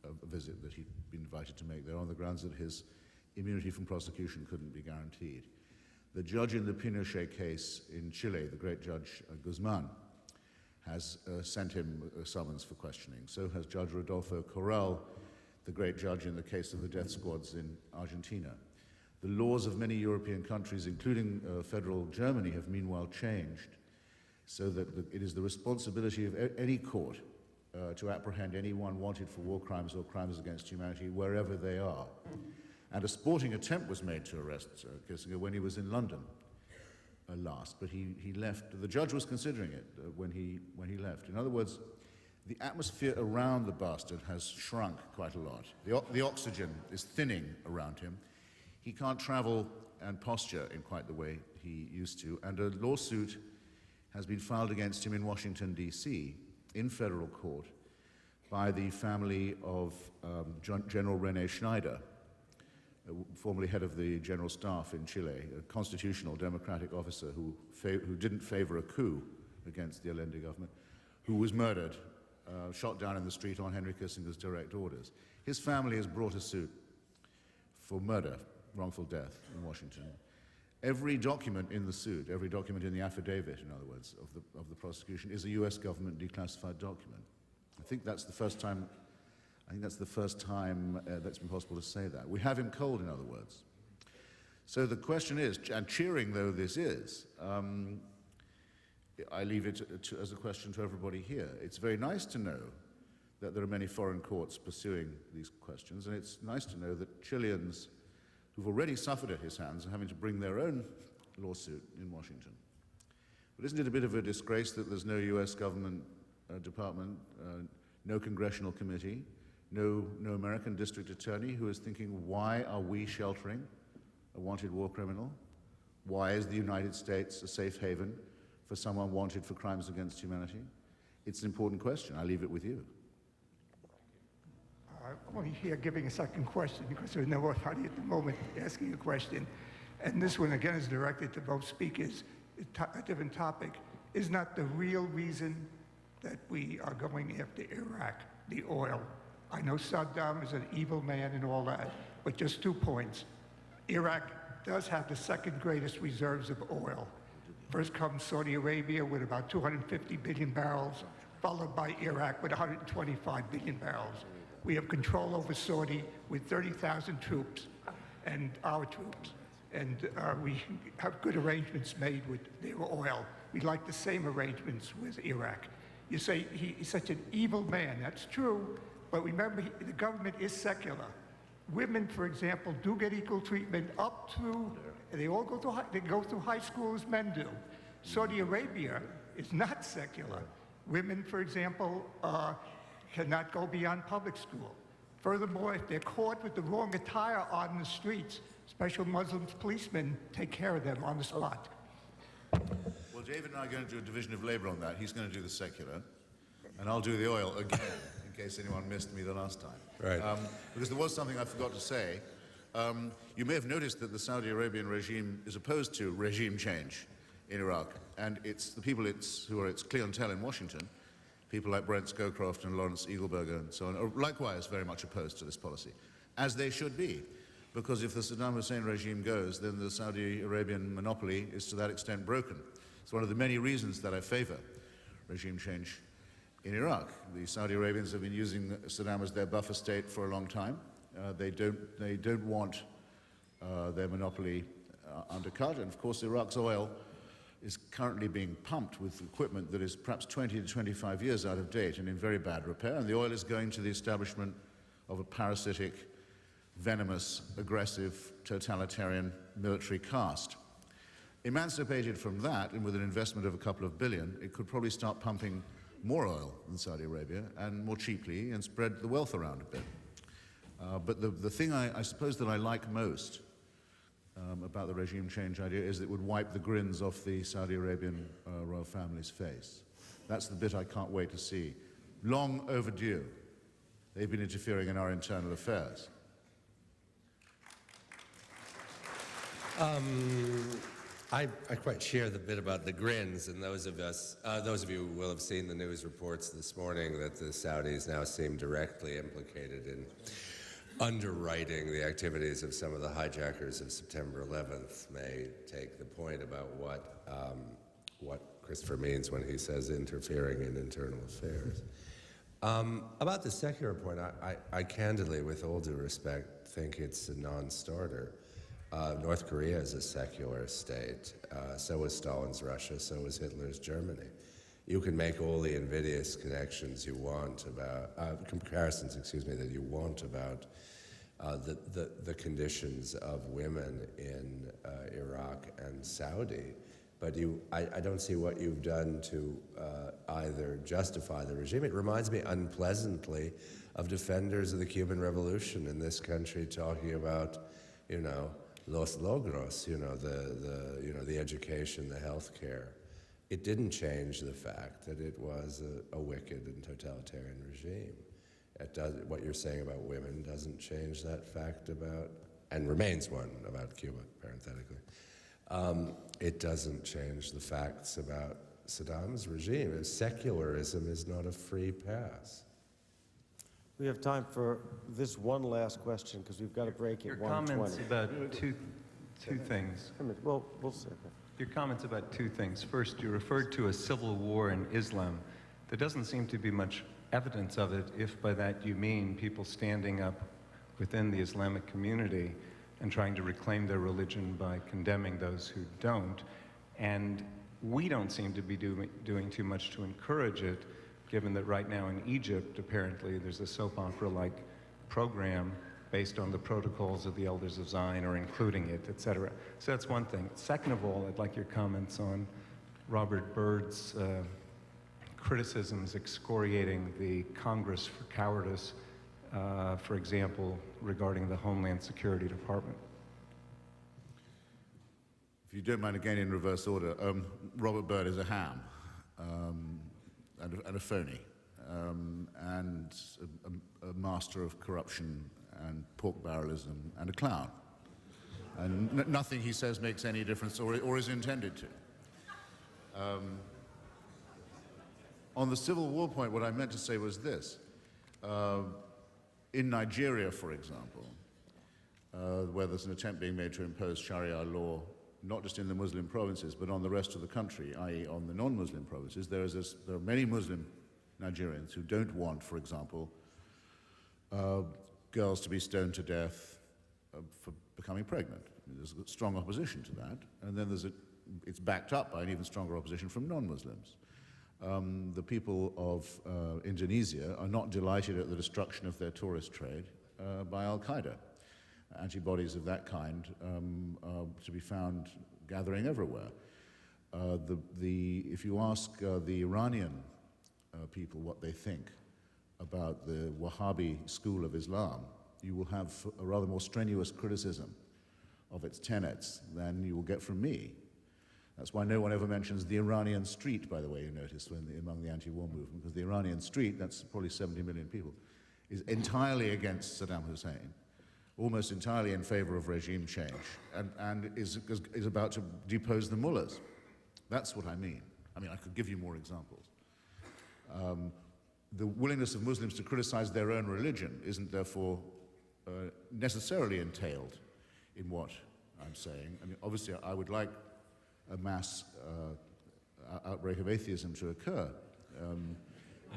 a visit that he'd been invited to make there on the grounds that his immunity from prosecution couldn't be guaranteed. The judge in the Pinochet case in Chile, the great Judge Guzman, has sent him a summons for questioning. So has Judge Rodolfo Corral, the great judge in the case of the death squads in Argentina. The laws of many European countries, including federal Germany, have meanwhile changed so that it is the responsibility of any court to apprehend anyone wanted for war crimes or crimes against humanity wherever they are. And a sporting attempt was made to arrest Kissinger when he was in London last, but he left. The judge was considering it when he left. In other words, the atmosphere around the bastard has shrunk quite a lot. The oxygen is thinning around him. He can't travel and posture in quite the way he used to, and a lawsuit has been filed against him in Washington, D.C., in federal court, by the family of General René Schneider, formerly head of the General Staff in Chile, a constitutional democratic officer who didn't favor a coup against the Allende government, who was murdered, shot down in the street on Henry Kissinger's direct orders. His family has brought a suit for murder, wrongful death, in Washington. Every document in the suit, every document in the affidavit, in other words, of the prosecution, is a U.S. government declassified document. I think that's the first time that's been possible to say that. We have him cold, in other words. So the question is, and cheering though this is, I leave it as a question to everybody here. It's very nice to know that there are many foreign courts pursuing these questions, and it's nice to know that Chileans who've already suffered at his hands are having to bring their own lawsuit in Washington. But isn't it a bit of a disgrace that there's no U.S. government department, no congressional committee, no American district attorney who is thinking, why are we sheltering a wanted war criminal? Why is the United States a safe haven for someone wanted for crimes against humanity? It's an important question. I leave it with you. I'm only here giving a second question because there's no authority at the moment asking a question. And this one, again, is directed to both speakers. A different topic. Is not the real reason that we are going after Iraq the oil? I know Saddam is an evil man and all that, but just 2 points. Iraq does have the second greatest reserves of oil. First comes Saudi Arabia with about 250 billion barrels, followed by Iraq with 125 billion barrels. We have control over Saudi with 30,000 troops and our troops. And we have good arrangements made with their oil. We like the same arrangements with Iraq. You say he's such an evil man. That's true, but remember, the government is secular. Women, for example, do get equal treatment up to, they all go through high school as men do. Saudi Arabia is not secular. Women, for example, cannot go beyond public school. Furthermore, if they're caught with the wrong attire on the streets, special Muslim policemen take care of them on the spot. Well, David and I are going to do a division of labor on that. He's going to do the secular, and I'll do the oil again, in case anyone missed me the last time. Right. Because there was something I forgot to say. You may have noticed that the Saudi Arabian regime is opposed to regime change in Iraq, and it's the people who are its clientele in Washington, people like Brent Scowcroft and Lawrence Eagleberger and so on, are likewise very much opposed to this policy, as they should be, because if the Saddam Hussein regime goes, then the Saudi Arabian monopoly is to that extent broken. It's one of the many reasons that I favor regime change in Iraq. The Saudi Arabians have been using Saddam as their buffer state for a long time. They don't want their monopoly undercut, and of course Iraq's oil is currently being pumped with equipment that is perhaps 20 to 25 years out of date and in very bad repair, and the oil is going to the establishment of a parasitic, venomous, aggressive, totalitarian military caste. Emancipated from that, and with an investment of a couple of billion, it could probably start pumping more oil in Saudi Arabia, and more cheaply, and spread the wealth around a bit. But the thing I suppose that I like most about the regime change idea is that it would wipe the grins off the Saudi Arabian royal family's face. That's the bit I can't wait to see. Long overdue. They've been interfering in our internal affairs. I quite share the bit about the grins, and those of you who will have seen the news reports this morning that the Saudis now seem directly implicated in underwriting the activities of some of the hijackers of September 11th may take the point about what Christopher means when he says interfering in internal affairs. About the secular point, I candidly, with all due respect, think it's a non-starter. North Korea is a secular state. So was Stalin's Russia, so was Hitler's Germany. You can make all the invidious connections you want about, comparisons, that you want about the conditions of women in Iraq and Saudi, but I don't see what you've done to either justify the regime. It reminds me unpleasantly of defenders of the Cuban Revolution in this country talking about, los logros, the education, the health care. It didn't change the fact that it was a wicked and totalitarian regime. What you're saying about women doesn't change that fact about, and remains one about Cuba, parenthetically. It doesn't change the facts about Saddam's regime. Secularism is not a free pass. We have time for this one last question because we've got a break at 1:20. Your comments about two things. Well, we'll see. Your comments about two things. First, you referred to a civil war in Islam. There doesn't seem to be much evidence of it, if by that you mean people standing up within the Islamic community and trying to reclaim their religion by condemning those who don't. And we don't seem to be doing too much to encourage it, given that right now in Egypt, apparently, there's a soap opera-like program based on the protocols of the Elders of Zion, or including it, etc. So that's one thing. Second of all, I'd like your comments on Robert Byrd's criticisms excoriating the Congress for cowardice, for example, regarding the Homeland Security Department. If you don't mind, again in reverse order, Robert Byrd is a ham and a phony, and a master of corruption and pork barrelism and a clown. And nothing he says makes any difference or is intended to. On the Civil War point, what I meant to say was this. In Nigeria, for example, where there's an attempt being made to impose Sharia law, not just in the Muslim provinces, but on the rest of the country, i.e. on the non-Muslim provinces, there are many Muslim Nigerians who don't want, for example, girls to be stoned to death for becoming pregnant. There's a strong opposition to that, and then it's backed up by an even stronger opposition from non-Muslims. The people of Indonesia are not delighted at the destruction of their tourist trade by Al-Qaeda. Antibodies of that kind are to be found gathering everywhere. If you ask the Iranian people what they think about the Wahhabi school of Islam, you will have a rather more strenuous criticism of its tenets than you will get from me. That's why no one ever mentions the Iranian street, by the way, you notice, among the anti-war movement, because the Iranian street, that's probably 70 million people, is entirely against Saddam Hussein, almost entirely in favor of regime change, and is about to depose the mullahs. That's what I mean. I mean, I could give you more examples. The willingness of Muslims to criticize their own religion isn't therefore necessarily entailed in what I'm saying. I mean, obviously, I would like a mass outbreak of atheism to occur,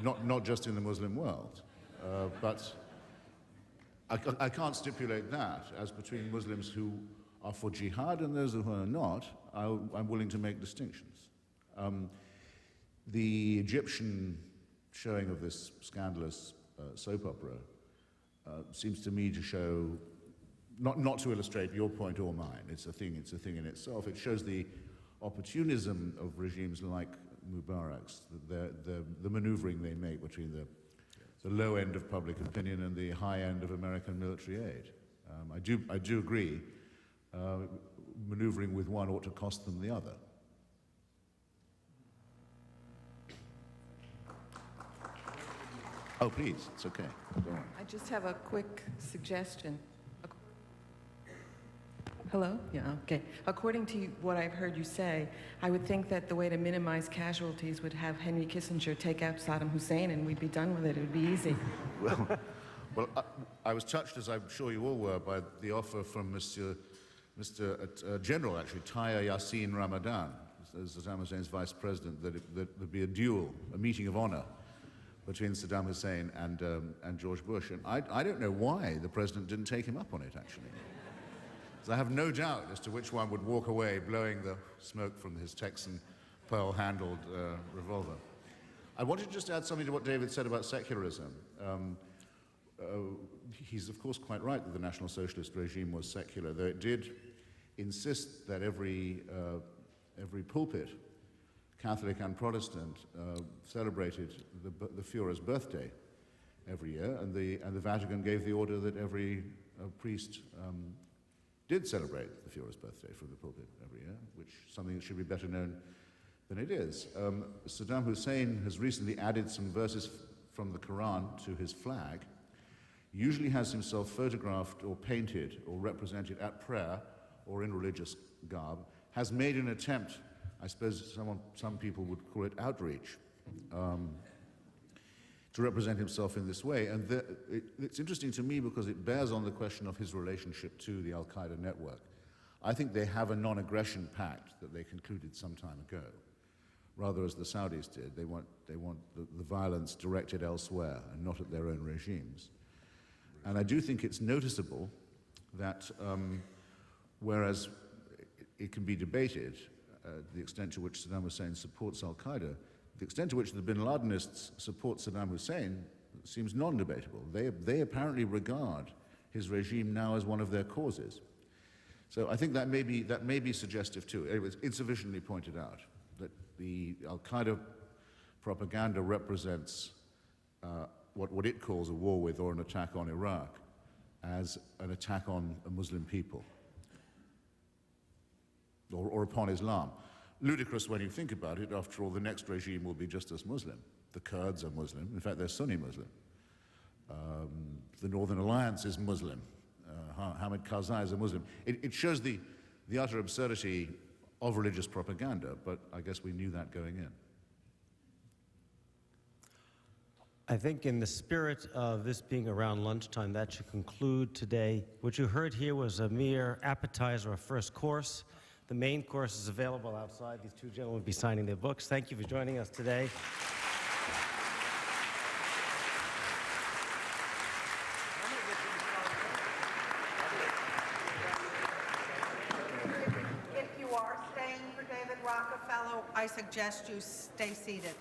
not just in the Muslim world, but I can't stipulate that as between Muslims who are for jihad and those who are not. I'm willing to make distinctions. The Egyptian showing of this scandalous soap opera seems to me to show, not to illustrate your point or mine, it's a thing in itself. It shows the opportunism of regimes like Mubarak's, the maneuvering they make between the low end of public opinion and the high end of American military aid. I do agree, maneuvering with one ought to cost them the other. Oh, please, it's okay. Go on. I just have a quick suggestion. Hello? Yeah, okay. According to what I've heard you say, I would think that the way to minimize casualties would have Henry Kissinger take out Saddam Hussein and we'd be done with it. It would be easy. Well, I was touched, as I'm sure you all were, by the offer from Mr. General, actually, Tayyar Yassin Ramadan, Saddam Hussein's vice president, that there'd be a duel, a meeting of honor between Saddam Hussein and George Bush. And I don't know why the president didn't take him up on it, actually. So I have no doubt as to which one would walk away blowing the smoke from his Texan pearl-handled revolver. I wanted to just add something to what David said about secularism. He's, of course, quite right that the National Socialist regime was secular, though it did insist that every pulpit, Catholic and Protestant, celebrated the Führer's birthday every year, and the Vatican gave the order that every priest did celebrate the Führer's birthday from the pulpit every year, which is something that should be better known than it is. Saddam Hussein has recently added some verses from the Quran to his flag, usually has himself photographed or painted or represented at prayer or in religious garb, has made an attempt, I suppose some people would call it outreach, to represent himself in this way. And it's interesting to me because it bears on the question of his relationship to the Al-Qaeda network. I think they have a non-aggression pact that they concluded some time ago, rather as the Saudis did. They want the violence directed elsewhere and not at their own regimes. And I do think it's noticeable that whereas it can be debated the extent to which Saddam Hussein supports Al-Qaeda, the extent to which the bin Ladenists support Saddam Hussein seems non-debatable. They apparently regard his regime now as one of their causes. So I think that may be suggestive too. Anyway, it's insufficiently pointed out that the Al-Qaeda propaganda represents what it calls a war with or an attack on Iraq as an attack on a Muslim people or upon Islam. Ludicrous when you think about it. After all, the next regime will be just as Muslim. The Kurds are Muslim. In fact, they're Sunni Muslim. The Northern Alliance is Muslim. Hamid Karzai is a Muslim. It shows the utter absurdity of religious propaganda, but I guess we knew that going in. I think in the spirit of this being around lunchtime, that should conclude today. What you heard here was a mere appetizer or first course. The main course is available outside. These two gentlemen will be signing their books. Thank you for joining us today. If you are staying for David Rockefeller, I suggest you stay seated.